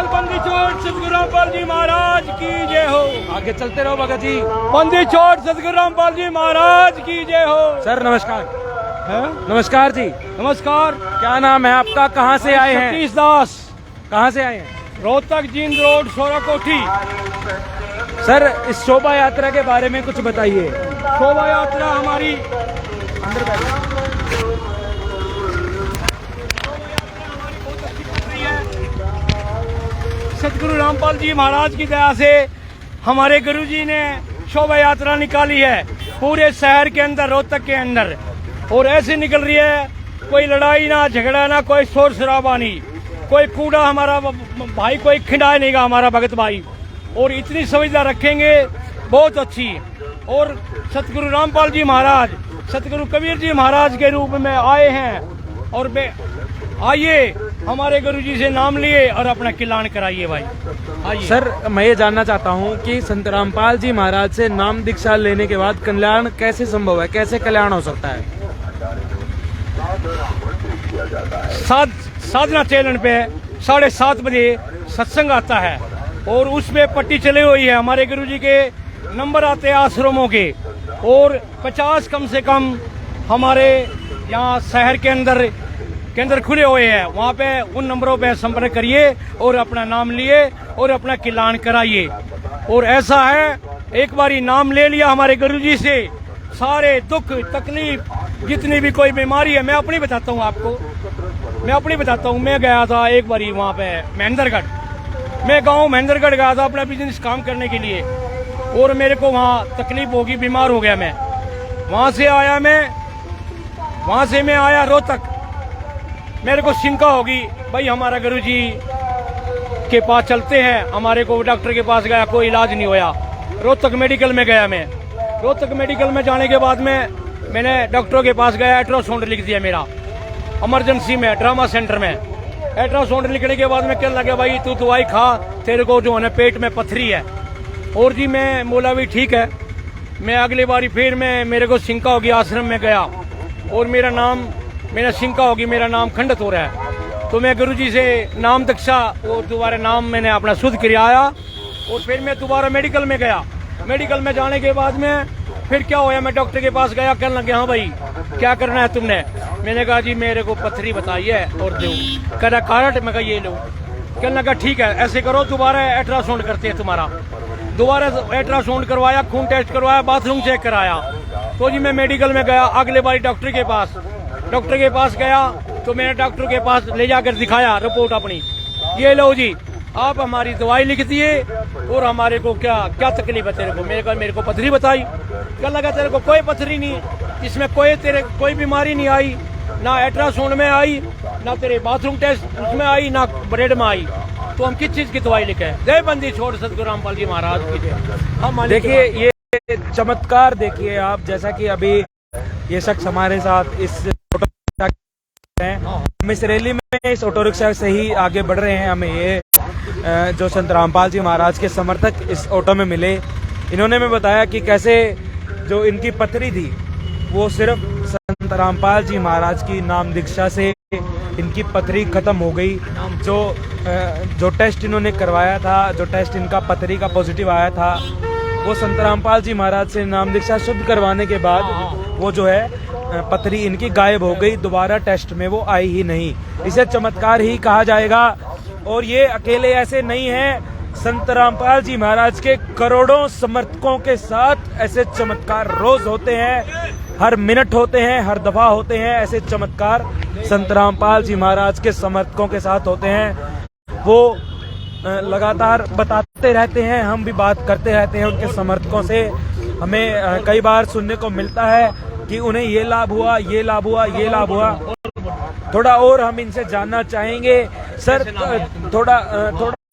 बंदी छोड़ सतगुरु रामपाल जी महाराज की जय हो। आगे चलते रहो भगत जी। बंदी छोड़ सतगुरु रामपाल जी महाराज की जय हो। सर नमस्कार। है? नमस्कार जी। नमस्कार। क्या नाम है आपका, कहाँ से आए हैं? सतीश दास। कहाँ से आए हैं? रोहतक जींद रोड, सोरा कोठी। सर इस शोभा यात्रा के बारे में कुछ बताइए। शोभा यात्रा हमारी सतगुरु रामपाल जी महाराज की दया से हमारे गुरुजी ने शोभा यात्रा निकाली है पूरे शहर के अंदर, रोहतक के अंदर, और ऐसे निकल रही है कोई लड़ाई ना झगड़ा ना कोई शोर शराबा नहीं, कोई कूड़ा हमारा भाई कोई खिंडाए नहीं गा हमारा भगत भाई, और इतनी सुविधा रखेंगे बहुत अच्छी। और सतगुरु रामपाल जी महाराज सतगुरु कबीर जी महाराज के रूप में आए हैं, और आइए हमारे गुरुजी से नाम लिए और अपना किलान कराइए भाई, आइए। सर मैं ये जानना चाहता हूँ कि संत रामपाल जी महाराज से नाम दीक्षा लेने के बाद कल्याण कैसे संभव है, कैसे कल्याण हो सकता है? साधना चैनल पे 7:30 बजे सत्संग आता है, और उसमें पट्टी चली हुई है, हमारे गुरुजी के नंबर आते हैं आश्रमों के, और 50 कम से कम हमारे यहाँ शहर के अंदर केंद्र खुले हुए हैं, वहाँ पे उन नंबरों पे संपर्क करिए और अपना नाम लिए और अपना किलान कराइए। और ऐसा है, एक बारी नाम ले लिया हमारे गुरुजी से, सारे दुख तकलीफ जितनी भी कोई बीमारी है, मैं अपनी बताता हूँ आपको, मैं गया था एक बारी वहाँ पे महेंद्रगढ़, मैं गाँव महेंद्रगढ़ गया था अपना बिजनेस काम करने के लिए, और मेरे को वहाँ तकलीफ होगी, बीमार हो गया मैं, वहाँ से मैं आया रोहतक, मेरे को शंका होगी भाई हमारा गुरुजी के पास चलते हैं, हमारे को डॉक्टर के पास गया, कोई इलाज नहीं होया, रोहतक मेडिकल में गया मैं, रोहतक मेडिकल में जाने के बाद मैंने डॉक्टरों के पास गया, अल्ट्रासाउंड लिख दिया मेरा इमरजेंसी में ट्रामा सेंटर में, अल्ट्रासाउंड लिखने के बाद में कहने लगे भाई तू दवाई खा, तेरे को जो है पेट में पथरी है, और जी मैं बोला भी ठीक है। मैं अगली बारी फिर मेरे को शंका होगी, आश्रम में गया और मेरा शंका होगी मेरा नाम खंडित हो रहा है, तो मैं गुरुजी से नाम दीक्षा और दोबारा नाम मैंने अपना शुद्ध कराया, और फिर मैं दोबारा मेडिकल में गया, मेडिकल में जाने के बाद में फिर क्या होया, मैं डॉक्टर के पास गया, कहने लगे हाँ भाई क्या करना है तुमने, मैंने कहा जी मेरे को पथरी बताई है और दो, कह रहा कार्ड, मैं कहा ये लो, कहने लगा ठीक है ऐसे करो, दोबारा अल्ट्रासाउंड करते हैं तुम्हारा, दोबारा अल्ट्रासाउंड करवाया, खून टेस्ट करवाया, बाथरूम चेक कराया, तो जी मैं मेडिकल में गया, अगले बारी डॉक्टर के पास गया, तो मैंने डॉक्टर के पास ले जाकर दिखाया रिपोर्ट अपनी, ये लो जी आप हमारी दवाई लिख दिए, और हमारे को क्या तकलीफ है तेरे को, मेरे को पथरी बताई, क्या लगा तेरे को कोई पथरी नहीं, इसमें कोई बीमारी नहीं आई, ना अल्ट्रासाउंड में आई, ना तेरे बाथरूम टेस्ट उसमें आई, ना ब्रेड में आई, तो हम किस चीज की दवाई लिखे? जय बंदी छोड़ सतगुरु रामपाल जी महाराज की जय। हम देखिए ये चमत्कार देखिए आप, जैसा कि अभी ये शख्स हमारे साथ इस हम इस रैली में इस ऑटो रिक्शा से ही आगे बढ़ रहे हैं, हमें ये जो संत रामपाल जी महाराज के समर्थक इस ऑटो में मिले, इन्होंने हमें बताया कि कैसे जो इनकी पथरी थी वो सिर्फ संत रामपाल जी महाराज की नाम दीक्षा से इनकी पथरी खत्म हो गई। जो टेस्ट इन्होंने करवाया था, जो टेस्ट इनका पथरी का पॉजिटिव आया था, वो संत रामपाल जी महाराज से नाम दीक्षा शुद्ध करवाने के बाद वो जो है पथरी इनकी गायब हो गई, दोबारा टेस्ट में वो आई ही नहीं। इसे चमत्कार ही कहा जाएगा। और ये अकेले ऐसे नहीं है, संत रामपाल जी महाराज के करोड़ों समर्थकों के साथ ऐसे चमत्कार रोज होते हैं, हर मिनट होते हैं, हर दफा होते हैं। ऐसे चमत्कार संत रामपाल जी महाराज के समर्थकों के साथ होते हैं, वो लगातार बताते रहते हैं, हम भी बात करते रहते हैं उनके समर्थकों से। हमें कई बार सुनने को मिलता है कि उन्हें ये लाभ हुआ, ये लाभ हुआ, ये लाभ हुआ। थोड़ा और हम इनसे जानना चाहेंगे। सर थोड़ा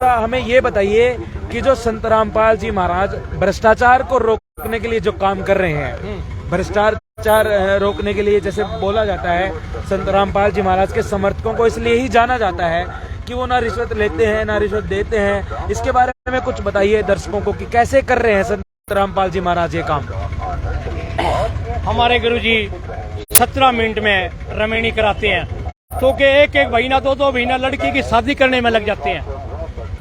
हमें ये बताइए कि जो संत रामपाल जी महाराज भ्रष्टाचार को रोकने के लिए जो काम कर रहे हैं, भ्रष्टाचार रोकने के लिए जैसे बोला जाता है, संत रामपाल जी महाराज के समर्थकों को इसलिए ही जाना जाता है कि वो ना रिश्वत लेते हैं ना रिश्वत देते हैं। इसके बारे में कुछ बताइए दर्शकों को कि कैसे कर रहे हैं संत रामपाल जी महाराज ये काम। हमारे गुरुजी 17 मिनट में रमेणी कराते हैं, तो के एक महीना 2 महीना लड़की की शादी करने में लग जाते हैं,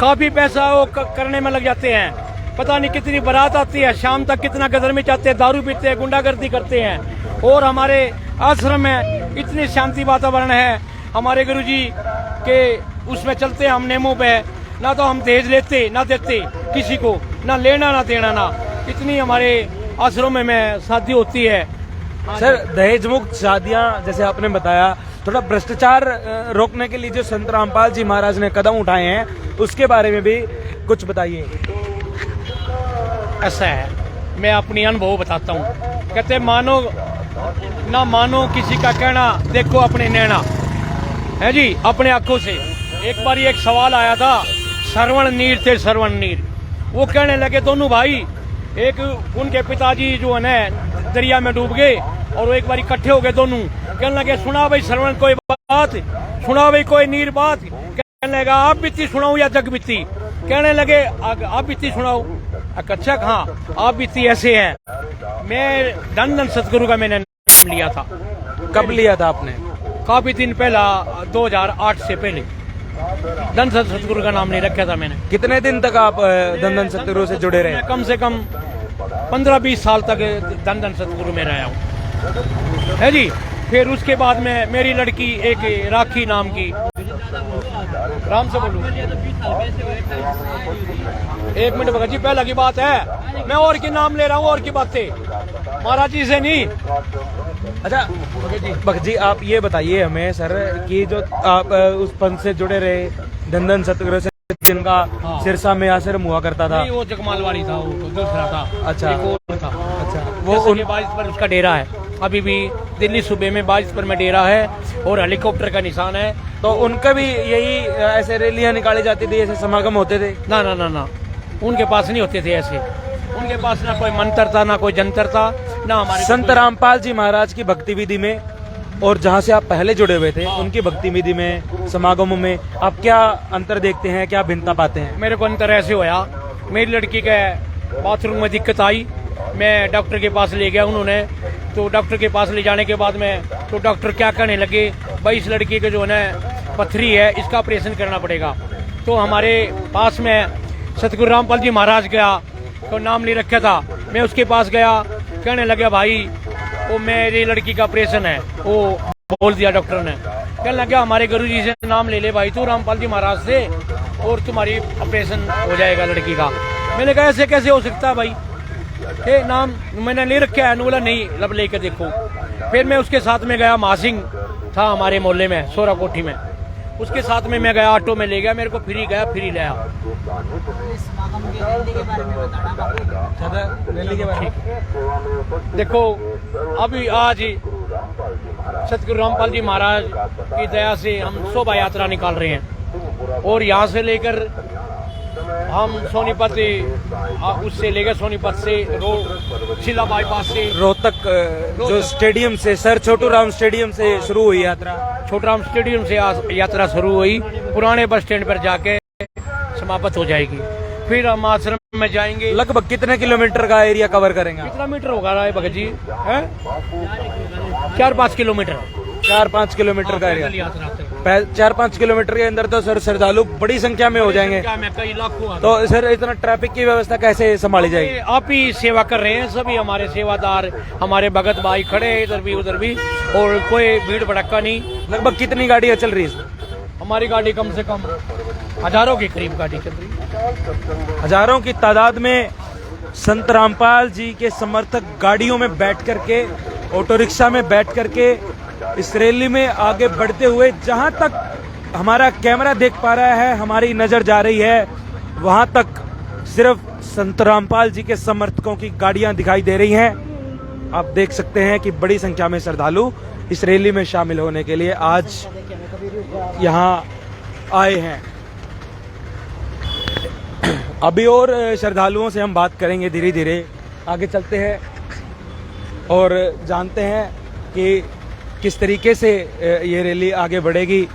काफी पैसा वो करने में लग जाते हैं। पता नहीं कितनी बारात आती है, शाम तक कितना गदर में चाहते हैं, दारू पीते हैं, गुंडागर्दी करते हैं। और हमारे आश्रम में इतनी शांति वातावरण है, हमारे गुरुजी के उसमें चलते हैं हम नेमों पे, ना तो हम दहेज लेते ना देते किसी को, ना लेना ना देना, ना इतनी हमारे आश्रम में शादी होती है। सर दहेज मुक्त शादियां जैसे आपने बताया, थोड़ा भ्रष्टाचार रोकने के लिए जो संत रामपाल जी महाराज ने कदम उठाए हैं उसके बारे में भी कुछ बताइए। ऐसा है, मैं अपनी अनुभव बताता हूँ। कहते मानो ना मानो किसी का कहना, देखो अपने नैना है जी, अपने आंखों से। एक बार एक सवाल आया था, श्रवण नीर थे श्रवण नीर, वो कहने लगे दोनों भाई, एक उनके पिताजी जो है ना दरिया में डूब गए और वो एक बार इकट्ठे हो गए दोनों, कहने लगे सुना भाई श्रवण कोई बात, सुना भाई कोई नीर बात। कहने लगा आप बीती सुनाऊं या जग बीती? कहने लगे आप बीती सुनाओ। अच्छा हाँ, आप बीती ऐसे है। मैं धन धन सतगुरु का मैंने नाम लिया था। कब लिया था आपने? काफी दिन पहला, 2008 से पहले धन धन सतगुरु का नाम नहीं रखा था मैंने। कितने दिन तक आप धन धन सतगुरु से जुड़े रहे? मैं कम से कम 15-20 साल तक धन धन सतगुरु में रहा हूँ है जी। फिर उसके बाद में मेरी लड़की एक राखी नाम की, राम से बोलूं, एक मिनट भगत जी, पहला की बात है, मैं और की नाम ले रहा हूँ और की बातें, महाराज जी से नहीं। अच्छा भगत जी आप ये बताइए हमें सर कि जो आप उस पंथ से जुड़े रहे धन धन सतगुरु से, जिनका सिरसा में आश्रम हुआ करता था। नहीं, वो जगमालवाड़ी था, वो दूसरा था। अच्छा, एक और था। अच्छा, वो 22 पर उसका डेरा है, अभी भी दिल्ली सूबे में 22 पर में डेरा है और हेलीकॉप्टर का निशान है। तो उनका भी यही ऐसे रैलियां निकाली जाती थी, ऐसे समागम होते थे? ना ना ना ना, उनके पास नहीं होते थे ऐसे। उनके पास ना कोई मंत्र था, ना कोई जंतर था, ना हमारे संत रामपाल जी महाराज की भक्ति विधि में और जहाँ से आप पहले जुड़े हुए थे उनकी भक्ति विधि में, समागमों में आप क्या अंतर देखते हैं, क्या भिन्नता पाते हैं? मेरे को अंतर ऐसे होया, मेरी लड़की के बाथरूम में दिक्कत आई, मैं डॉक्टर के पास ले गया उन्होंने। तो डॉक्टर के पास ले जाने के बाद में तो डॉक्टर क्या कहने लगे, भाई इस लड़की के जो है ना पथरी है, इसका ऑपरेशन करना पड़ेगा। तो हमारे पास में सतगुरु रामपाल जी महाराज गया, तो नाम नहीं रखा था, मैं उसके पास गया, कहने लगे भाई वो मेरी लड़की का ऑपरेशन है, वो बोल दिया डॉक्टर ने। कहने लगा हमारे गुरुजी से नाम ले ले भाई तू रामपाल जी महाराज से, और तुम्हारी ऑपरेशन हो जाएगा लड़की का। मैंने कहा ऐसे कैसे हो सकता है भाई, ये नाम मैंने ले रखा है। बोला नहीं, लब लेकर देखो। फिर मैं उसके साथ में गया, महासिंह था हमारे मोहल्ले में, सोरा कोठी में, उसके साथ में मैं गया, ऑटो में ले गया, मेरे को फ्री गया फ्री ले आया। देखो अभी आज सतगुरु रामपाल जी महाराज की दया से हम शोभा यात्रा निकाल रहे हैं और यहाँ से लेकर हम सोनीपत, उससे लेकर सोनीपत से शिला बाईपास से रोहतक जो स्टेडियम से, सर छोटू राम स्टेडियम से शुरू हुई यात्रा। छोटू राम स्टेडियम से यात्रा शुरू हुई, पुराने बस स्टैंड पर जाके समाप्त हो जाएगी। फिर हम आश्रम में जाएंगे। लगभग कितने किलोमीटर का एरिया कवर करेंगे? कितना मीटर होगा राय भगत जी? 4-5 किलोमीटर। 4-5 किलोमीटर का एरिया। 4-5 किलोमीटर के अंदर तो सर श्रद्धालु बड़ी संख्या में हो जाएंगे। कई लाखों। तो सर इतना ट्रैफिक की व्यवस्था कैसे संभाली जाएगी? आप ही सेवा कर रहे हैं, सभी हमारे सेवादार, हमारे भगत भाई खड़े हैं इधर भी उधर भी, और कोई भीड़ भड़का नहीं। लगभग कितनी गाड़ियां चल रही है? हमारी गाड़ी कम से कम हजारों के करीब गाड़ी चल रही है। हजारों की तादाद में संत रामपाल जी के समर्थक गाड़ियों में बैठ करके, ऑटो रिक्शा में बैठ करके इस रैली में आगे बढ़ते हुए, जहां तक हमारा कैमरा देख पा रहा है, हमारी नजर जा रही है, वहां तक सिर्फ संत रामपाल जी के समर्थकों की गाड़ियां दिखाई दे रही हैं। आप देख सकते हैं कि बड़ी संख्या में श्रद्धालु इस रैली में शामिल होने के लिए आज यहां आए हैं। अभी और श्रद्धालुओं से हम बात करेंगे, धीरे धीरे आगे चलते हैं और जानते हैं कि किस तरीके से ये रैली आगे बढ़ेगी।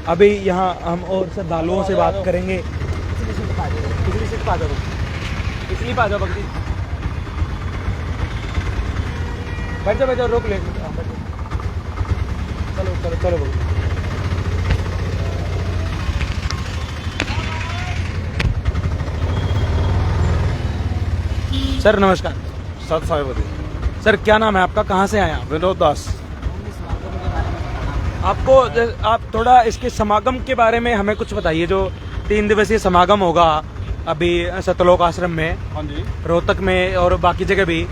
अभी यहाँ हम और श्रद्धालुओं से बात करेंगे। पिछली सीट पा जाओ, पिछली पा जाओ भक्ति, बैठ जाओ, रोक ले, चलो चलो चलो भक्ति। सर नमस्कार। सत साहिबदी। सर क्या नाम है आपका, कहाँ से आए आप? विनोद दास। आपको आप थोड़ा इसके समागम के बारे में हमें कुछ बताइए। जो 3 दिवसीय समागम होगा अभी सतलोक आश्रम में, हाँ जी, रोहतक में और बाकी जगह भी,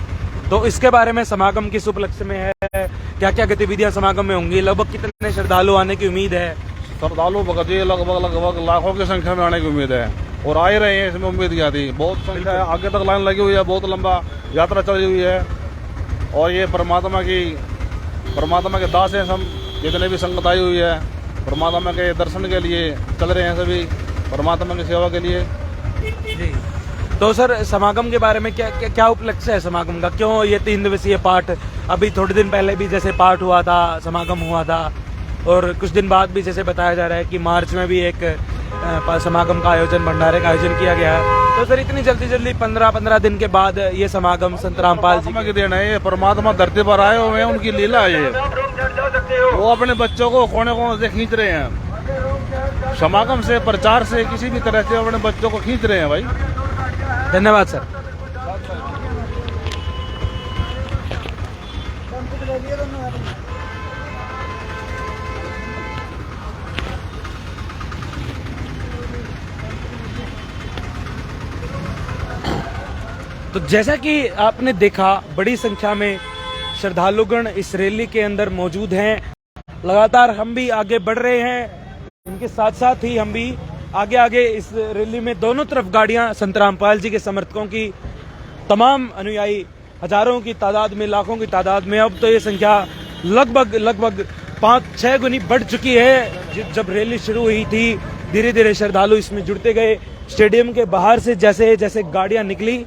तो इसके बारे में समागम किस उपलक्ष्य में है, क्या क्या गतिविधियां समागम में होंगी, लगभग कितने श्रद्धालु आने की उम्मीद है? श्रद्धालु भगत जी लगभग लाखों की संख्या में आने की उम्मीद है और आ ही रहे हैं। इसमें उम्मीद क्या थी, बहुत संख्या है, आगे तक लाइन लगी हुई है, बहुत लंबा यात्रा चली हुई है। और ये परमात्मा के दास हैं हम, जितने भी संगत आई हुई है परमात्मा के दर्शन के लिए चल रहे हैं, सभी परमात्मा की सेवा के लिए। जी। तो सर समागम के बारे में क्या उपलक्ष्य है समागम का? क्यों ये 3 दिवसीय पाठ? अभी थोड़े दिन पहले भी जैसे पाठ हुआ था, समागम हुआ था, और कुछ दिन बाद भी जैसे बताया जा रहा है कि मार्च में भी एक समागम का आयोजन, भंडारे का आयोजन किया गया है। तो सर इतनी जल्दी 15 दिन के बाद ये समागम संत रामपाल जी की देन है। ये परमात्मा धरती पर आए हुए हैं, उनकी लीला है ये। वो अपने बच्चों को कोने कोने से खींच रहे हैं, समागम से, प्रचार से, किसी भी तरह से अपने बच्चों को खींच रहे हैं भाई। धन्यवाद सर। तो जैसा कि आपने देखा, बड़ी संख्या में श्रद्धालुगण इस रैली के अंदर मौजूद हैं। लगातार हम भी आगे बढ़ रहे हैं, इनके साथ साथ ही हम भी आगे इस रैली में दोनों तरफ गाड़ियां संत रामपाल जी के समर्थकों की, तमाम अनुयायी हजारों की तादाद में, लाखों की तादाद में, अब तो ये संख्या लगभग 5-6 गुनी बढ़ चुकी है। जब रैली शुरू हुई थी, धीरे धीरे श्रद्धालु इसमें जुड़ते गए। स्टेडियम के बाहर से जैसे जैसे गाड़ियां निकली,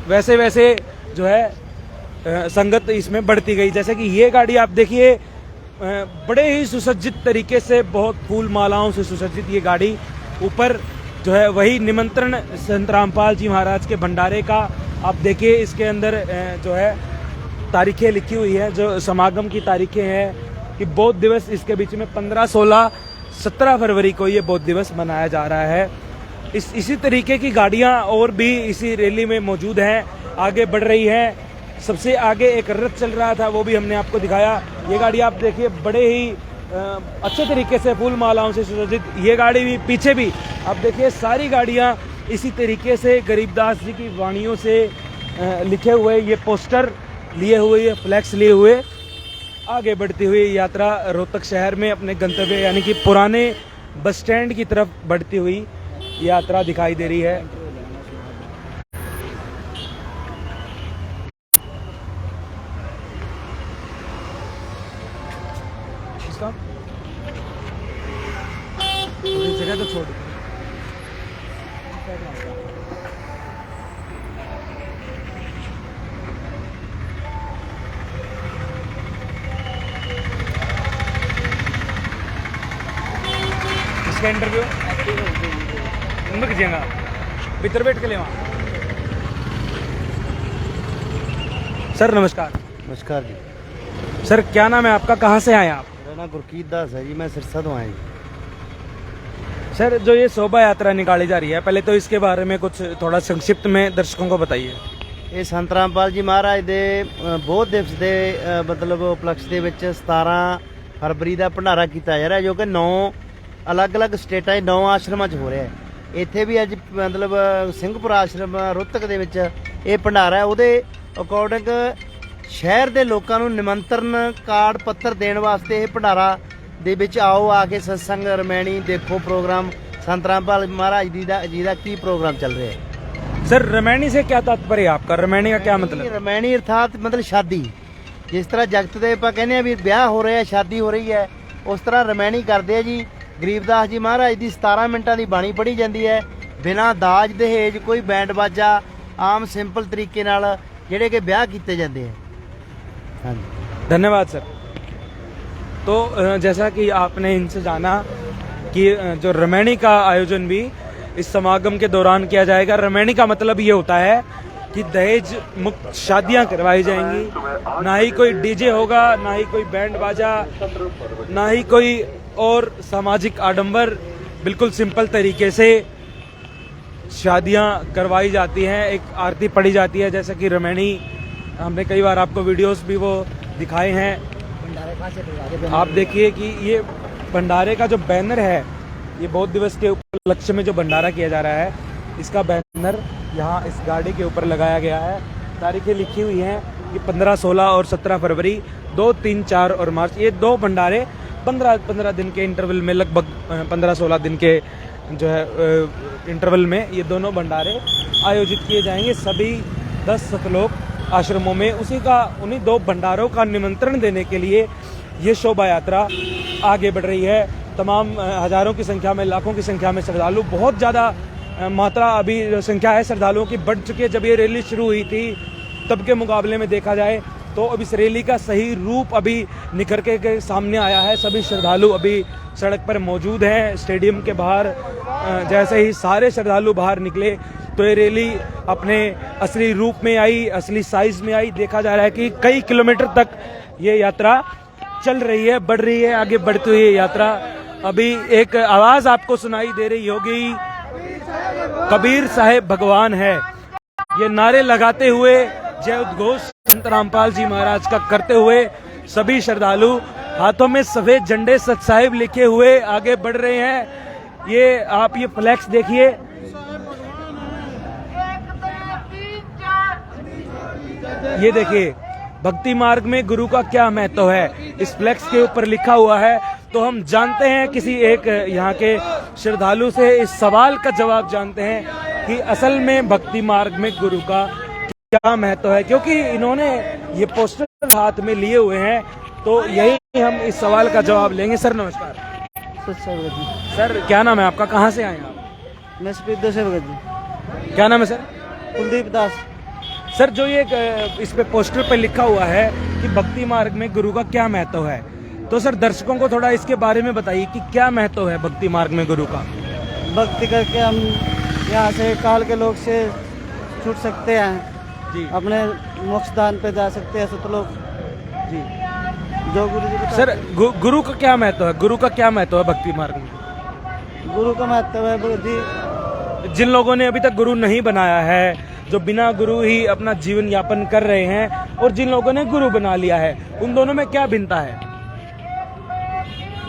वैसे वैसे जो है संगत इसमें बढ़ती गई। जैसे कि ये गाड़ी आप देखिए, बड़े ही सुसज्जित तरीके से, बहुत फूल मालाओं से सुसज्जित ये गाड़ी, ऊपर जो है वही निमंत्रण संत रामपाल जी महाराज के भंडारे का आप देखिए। इसके अंदर जो है तारीखें लिखी हुई है, जो समागम की तारीखें हैं कि बौद्ध दिवस, इसके बीच में 15, 16, 17 फरवरी को ये बौद्ध दिवस मनाया जा रहा है। इसी तरीके की गाड़ियां और भी इसी रैली में मौजूद हैं, आगे बढ़ रही हैं। सबसे आगे एक रथ चल रहा था, वो भी हमने आपको दिखाया। ये गाड़ी आप देखिए, बड़े ही अच्छे तरीके से फूल मालाओं से सुसज्जित। ये गाड़ी भी, पीछे भी आप देखिए, सारी गाड़ियां इसी तरीके से गरीबदास जी की वाणियों से लिखे हुए ये पोस्टर लिए हुए, ये फ्लैक्स लिए हुए आगे बढ़ती हुई यात्रा रोहतक शहर में अपने गंतव्य यानी कि पुराने बस स्टैंड की तरफ बढ़ती हुई यात्रा दिखाई दे रही है। इसका जगह तो छोड़ इसका इंटरव्यू कीजिएगा भीतर बैठ के ले वहाँ। सर नमस्कार। नमस्कार जी। सर क्या नाम है आपका, कहाँ से आए आप? मेरा नाम गुरकीत दास है जी, मैं सिरसा तो आए। सर जो ये शोभा यात्रा निकाली जा रही है, पहले तो इसके बारे में कुछ थोड़ा संक्षिप्त में दर्शकों को बताइए। ਇਹ ਸੰਤ ਰਾਮਪਾਲ ਜੀ ਮਹਾਰਾਜ ਦੇ ਬੋਧ ਦਿਵਸ ਦੇ ਮਤਲਬ ਉਪਲਕਸ਼ ਦੇ ਵਿੱਚ 17 ਫਰਵਰੀ ਦਾ ਭੰਡਾਰਾ ਕੀਤਾ ਜਾ ਰਿਹਾ, ਜੋ ਕਿ 9 ਅਲੱਗ-ਅਲੱਗ ਸਟੇਟਾਂ 'ਚ 9 ਆਸ਼ਰਮਾਂ 'ਚ ਹੋ ਰਿਹਾ ਹੈ। ਇੱਥੇ ਵੀ ਅੱਜ ਮਤਲਬ ਸਿੰਘਪੁਰ ਆਸ਼ਰਮ ਰੋਹਤਕ ਦੇ ਵਿੱਚ ਇਹ ਭੰਡਾਰਾ ਹੈ। ਉਹਦੇ ਅਕੋਰਡਿੰਗ ਸ਼ਹਿਰ ਦੇ ਲੋਕਾਂ ਨੂੰ ਨਿਮੰਤਰਣ ਕਾਰਡ ਪੱਤਰ ਦੇਣ ਵਾਸਤੇ ਇਹ ਭੰਡਾਰਾ ਦੇ ਵਿੱਚ ਆਓ, ਆ ਕੇ ਸਤਸੰਗ ਰਮੈਣੀ ਦੇਖੋ ਪ੍ਰੋਗਰਾਮ, ਸੰਤ ਰਾਮਪਾਲ ਮਹਾਰਾਜ ਜੀ ਦਾ ਕੀ ਪ੍ਰੋਗਰਾਮ ਚੱਲ ਰਿਹਾ ਹੈ। सर रमैनी से क्या तात्पर्य है आपका? रमैनी का क्या मतलब? रमैनी अर्थात मतलब शादी। जिस तरह जगत ਦੇ ਆਪਾਂ ਕਹਿੰਦੇ ਆ ਵੀ ਵਿਆਹ ਹੋ ਰਿਹਾ, ਸ਼ਾਦੀ ਹੋ ਰਹੀ ਹੈ, ਉਸ ਤਰ੍ਹਾਂ ਰਮੈਣੀ ਕਰਦੇ ਆ ਜੀ। ਗਰੀਬਦਾਸ ਜੀ ਮਹਾਰਾਜ ਦੀ 17 ਮਿੰਟਾਂ ਦੀ ਬਾਣੀ ਪੜ੍ਹੀ ਜਾਂਦੀ ਹੈ, ਬਿਨਾਂ ਦਾਜ ਦਹੇਜ, ਕੋਈ ਬੈਂਡ ਬਾਜਾ, ਆਮ ਸਿੰਪਲ ਤਰੀਕੇ ਨਾਲ ਜਿਹੜੇ ਕਿ ਵਿਆਹ ਕੀਤੇ ਜਾਂਦੇ ਆ। ਹਾਂਜੀ, धन्यवाद सर। तो जैसा कि आपने इनसे जाना कि जो रमैनी का आयोजन भी इस समागम के दौरान किया जाएगा। रमैनी का मतलब ये होता है कि दहेज मुक्त शादियां करवाई जाएंगी, ना ही कोई डीजे होगा, ना ही कोई बैंड बाजा, ना ही कोई और सामाजिक आडंबर। बिल्कुल सिंपल तरीके से शादियां करवाई जाती हैं, एक आरती पढ़ी जाती है। जैसे कि रमैनी, हमने कई बार आपको वीडियोस भी वो दिखाए हैं। आप देखिए कि ये भंडारे का जो बैनर है, ये बौद्ध दिवस के उपलक्ष्य में जो भंडारा किया जा रहा है, इसका बैनर यहाँ इस गाड़ी के ऊपर लगाया गया है। तारीखें लिखी हुई हैं कि 15, 16 और 17 फरवरी, 2, 3, 4 और मार्च, ये 2 भंडारे 15 दिन के इंटरवल में, लगभग 15-16 दिन के जो है इंटरवल में ये दोनों भंडारे आयोजित किए जाएंगे सभी 10 सतलोक आश्रमों में। उन्हीं 2 भंडारों का निमंत्रण देने के लिए ये शोभा यात्रा आगे बढ़ रही है। तमाम हजारों की संख्या में, लाखों की संख्या में श्रद्धालु, बहुत ज़्यादा मात्रा अभी संख्या है श्रद्धालुओं की बढ़ चुकी है। जब ये रैली शुरू हुई थी तब के मुकाबले में देखा जाए तो अब इस रैली का सही रूप अभी निखर के सामने आया है। सभी श्रद्धालु अभी सड़क पर मौजूद हैं। स्टेडियम के बाहर जैसे ही सारे श्रद्धालु बाहर निकले तो ये रैली अपने असली रूप में आई, असली साइज में आई। देखा जा रहा है कि कई किलोमीटर तक ये यात्रा चल रही है, बढ़ रही है, आगे बढ़ती हुई यात्रा। अभी एक आवाज आपको सुनाई दे रही होगी, कबीर साहेब भगवान है। ये नारे लगाते हुए, जय उद्घोष संत रामपाल जी महाराज का करते हुए सभी श्रद्धालु हाथों में सफेद झंडे सत साहिब लिखे हुए आगे बढ़ रहे हैं। ये आप ये फ्लैक्स देखिए, ये देखिए भक्ति मार्ग में गुरु का क्या महत्व है, इस फ्लैक्स के ऊपर लिखा हुआ है। तो हम जानते हैं किसी एक यहाँ के श्रद्धालु से इस सवाल का जवाब जानते हैं कि असल में भक्ति मार्ग में गुरु का क्या महत्व है, क्योंकि इन्होंने ये पोस्टर हाथ में लिए हुए हैं। तो यही हम इस सवाल का जवाब लेंगे। सर नमस्कार। सर क्या नाम है आपका, कहाँ से आए आप? मैं स्पीड से भगत जी। क्या नाम है सर? कुलदीप दास। सर जो ये इस पे पोस्टर पे लिखा हुआ है कि भक्ति मार्ग में गुरु का क्या महत्व है, तो सर दर्शकों को थोड़ा इसके बारे में बताइए कि क्या महत्व है भक्ति मार्ग में गुरु का। भक्ति करके हम यहाँ से काल के लोग से छूट सकते हैं जी, अपने मोक्ष दान पे जा सकते हैं सतलोक जी। जो गुरु जी सर गुरु का क्या महत्व है, गुरु का क्या महत्व है भक्ति मार्ग में? गुरु का महत्व है जी, जिन लोगों ने अभी तक गुरु नहीं बनाया है, जो बिना गुरु ही अपना जीवन यापन कर रहे हैं, और जिन लोगों ने गुरु बना लिया है, उन दोनों में क्या भिन्नता है?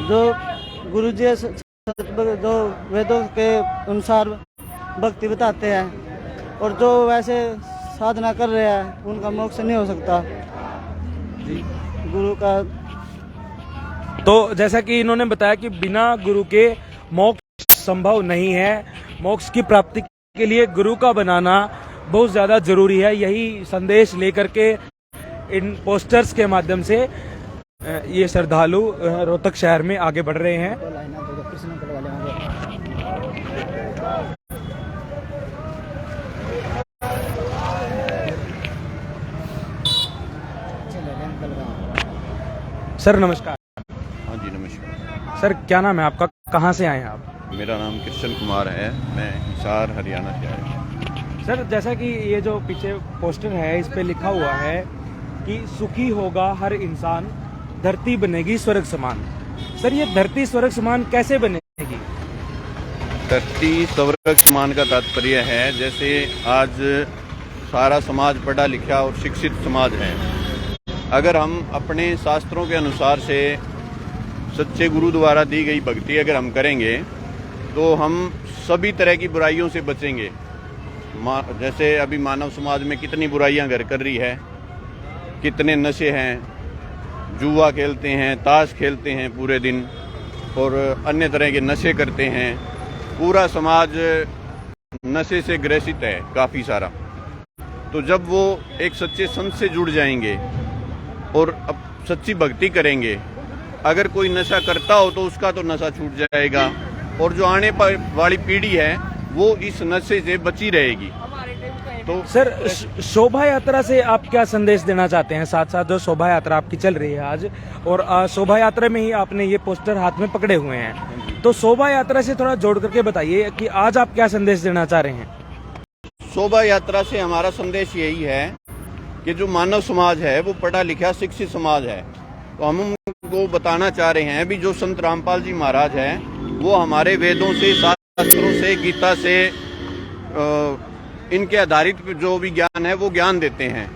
जो गुरु जी जो वेदों के अनुसार भक्ति बताते हैं और जो वैसे साधना कर रहे हैं उनका मोक्ष नहीं हो सकता जी। गुरु का। तो जैसा कि इन्होंने बताया कि बिना गुरु के मोक्ष संभव नहीं है, मोक्ष की प्राप्ति के लिए गुरु का बनाना बहुत ज़्यादा जरूरी है। यही संदेश लेकर के इन पोस्टर्स के माध्यम से ये श्रद्धालु रोहतक शहर में आगे बढ़ रहे हैं। सर नमस्कार। हाँ जी नमस्कार। सर क्या नाम है आपका, कहाँ से आए हैं आप? मेरा नाम कृष्ण कुमार है, मैं हिसार हरियाणा से आया हूँ। सर जैसा कि ये जो पीछे पोस्टर है इस पे लिखा हुआ है कि सुखी होगा हर इंसान, धरती बनेगी स्वर्ग समान। सर ये धरती स्वर्ग समान कैसे बनेगी? धरती स्वर्ग समान का तात्पर्य है जैसे आज सारा समाज पढ़ा लिखा और शिक्षित समाज है, अगर हम अपने शास्त्रों के अनुसार से सच्चे गुरु द्वारा दी गई भक्ति अगर हम करेंगे तो हम सभी तरह की बुराइयों से बचेंगे। जैसे अभी मानव समाज में कितनी बुराइयां घर कर रही है, कितने नशे हैं, जुआ खेलते हैं, ताश खेलते हैं पूरे दिन और अन्य तरह के नशे करते हैं। पूरा समाज नशे से ग्रसित है काफ़ी सारा। तो जब वो एक सच्चे संत से जुड़ जाएंगे और अब सच्ची भक्ति करेंगे, अगर कोई नशा करता हो तो उसका तो नशा छूट जाएगा और जो आने वाली पीढ़ी है वो इस नशे से बची रहेगी। तो सर शोभा यात्रा से आप क्या संदेश देना चाहते हैं? साथ साथ जो शोभा यात्रा आपकी चल रही है आज, और शोभा यात्रा में ही आपने ये पोस्टर हाथ में पकड़े हुए हैं, तो शोभा यात्रा से थोड़ा जोड़ करके बताइए कि आज आप क्या संदेश देना चाह रहे हैं? शोभा यात्रा से हमारा संदेश यही है कि जो मानव समाज है वो पढ़ा लिखा शिक्षित समाज है, तो हम उनको बताना चाह रहे हैं भी जो संत रामपाल जी महाराज हैं वो हमारे वेदों से, शास्त्रों से, गीता से, इनके आधारित जो भी ज्ञान है वो ज्ञान देते हैं।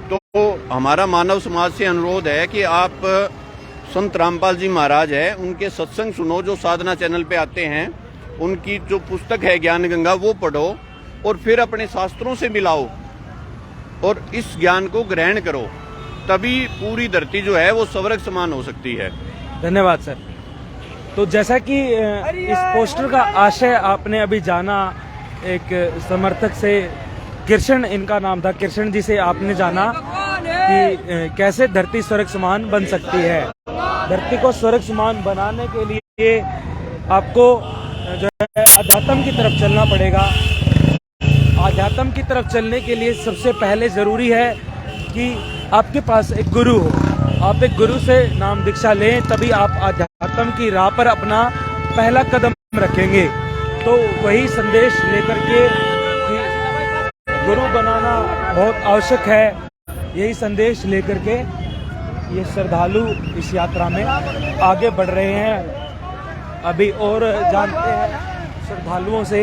तो हमारा मानव समाज से अनुरोध है कि आप संत रामपाल जी महाराज है उनके सत्संग सुनो, जो साधना चैनल पे आते हैं, उनकी जो पुस्तक है ज्ञान गंगा वो पढ़ो और फिर अपने शास्त्रों से मिलाओ और इस ज्ञान को ग्रहण करो, तभी पूरी धरती जो है वो स्वर्ग समान हो सकती है। धन्यवाद सर। तो जैसा कि इस पोस्टर का आशय आपने अभी जाना, एक समर्थक से, कृष्ण इनका नाम था, कृष्ण जी से आपने जाना कि कैसे धरती स्वर्ग समान बन सकती है। धरती को स्वर्ग समान बनाने के लिए आपको जो है अध्यात्म की तरफ चलना पड़ेगा। अध्यात्म की तरफ चलने के लिए सबसे पहले जरूरी है कि आपके पास एक गुरु हो। आप एक गुरु से नाम दीक्षा लें, तभी आप अध्यात्म की राह पर अपना पहला कदम रखेंगे। तो वही संदेश लेकर के कि गुरु बनाना बहुत आवश्यक है, यही संदेश लेकर के ये श्रद्धालु इस यात्रा में आगे बढ़ रहे हैं। अभी और जानते हैं श्रद्धालुओं से।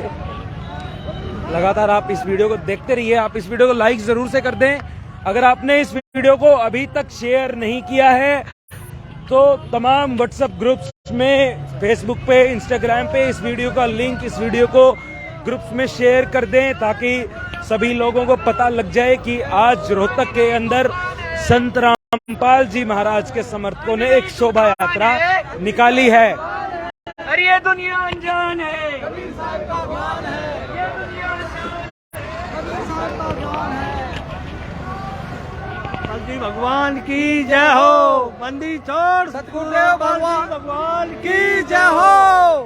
लगातार आप इस वीडियो को देखते रहिए। आप इस वीडियो को लाइक जरूर से कर दें। अगर आपने इस वीडियो को अभी तक शेयर नहीं किया है तो तमाम व्हाट्सएप ग्रुप्स में, फेसबुक पे, इंस्टाग्राम पे इस वीडियो का लिंक, इस वीडियो को ग्रुप्स में शेयर कर दें ताकि सभी लोगों को पता लग जाए कि आज रोहतक के अंदर संत रामपाल जी महाराज के समर्थकों ने एक शोभा यात्रा निकाली है। अरे ये दुनिया अनजान है। भगवान की जय हो। बंदी छोड़ सतगुरुदेव भगवान की जय हो।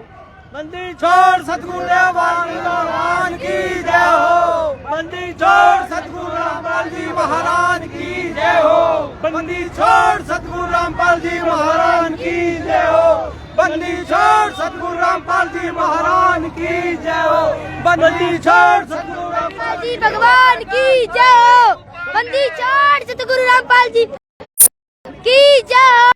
बंदी छोड़ सतगुरुदेव भगवान की जय हो। बंदी छोड़ सतगुरु रामपाल जी महाराज की जय हो। बंदी छोड़ सतगुरु रामपाल जी महाराज की जय हो। बंदी छोड़ सतगुरु रामपाल जी महाराज की जय हो। बंदी छोड़ सतगुरु रामपाल जी भगवान की जय हो। बंदी छोड़ सतगुरु रामपाल जी की जय हो।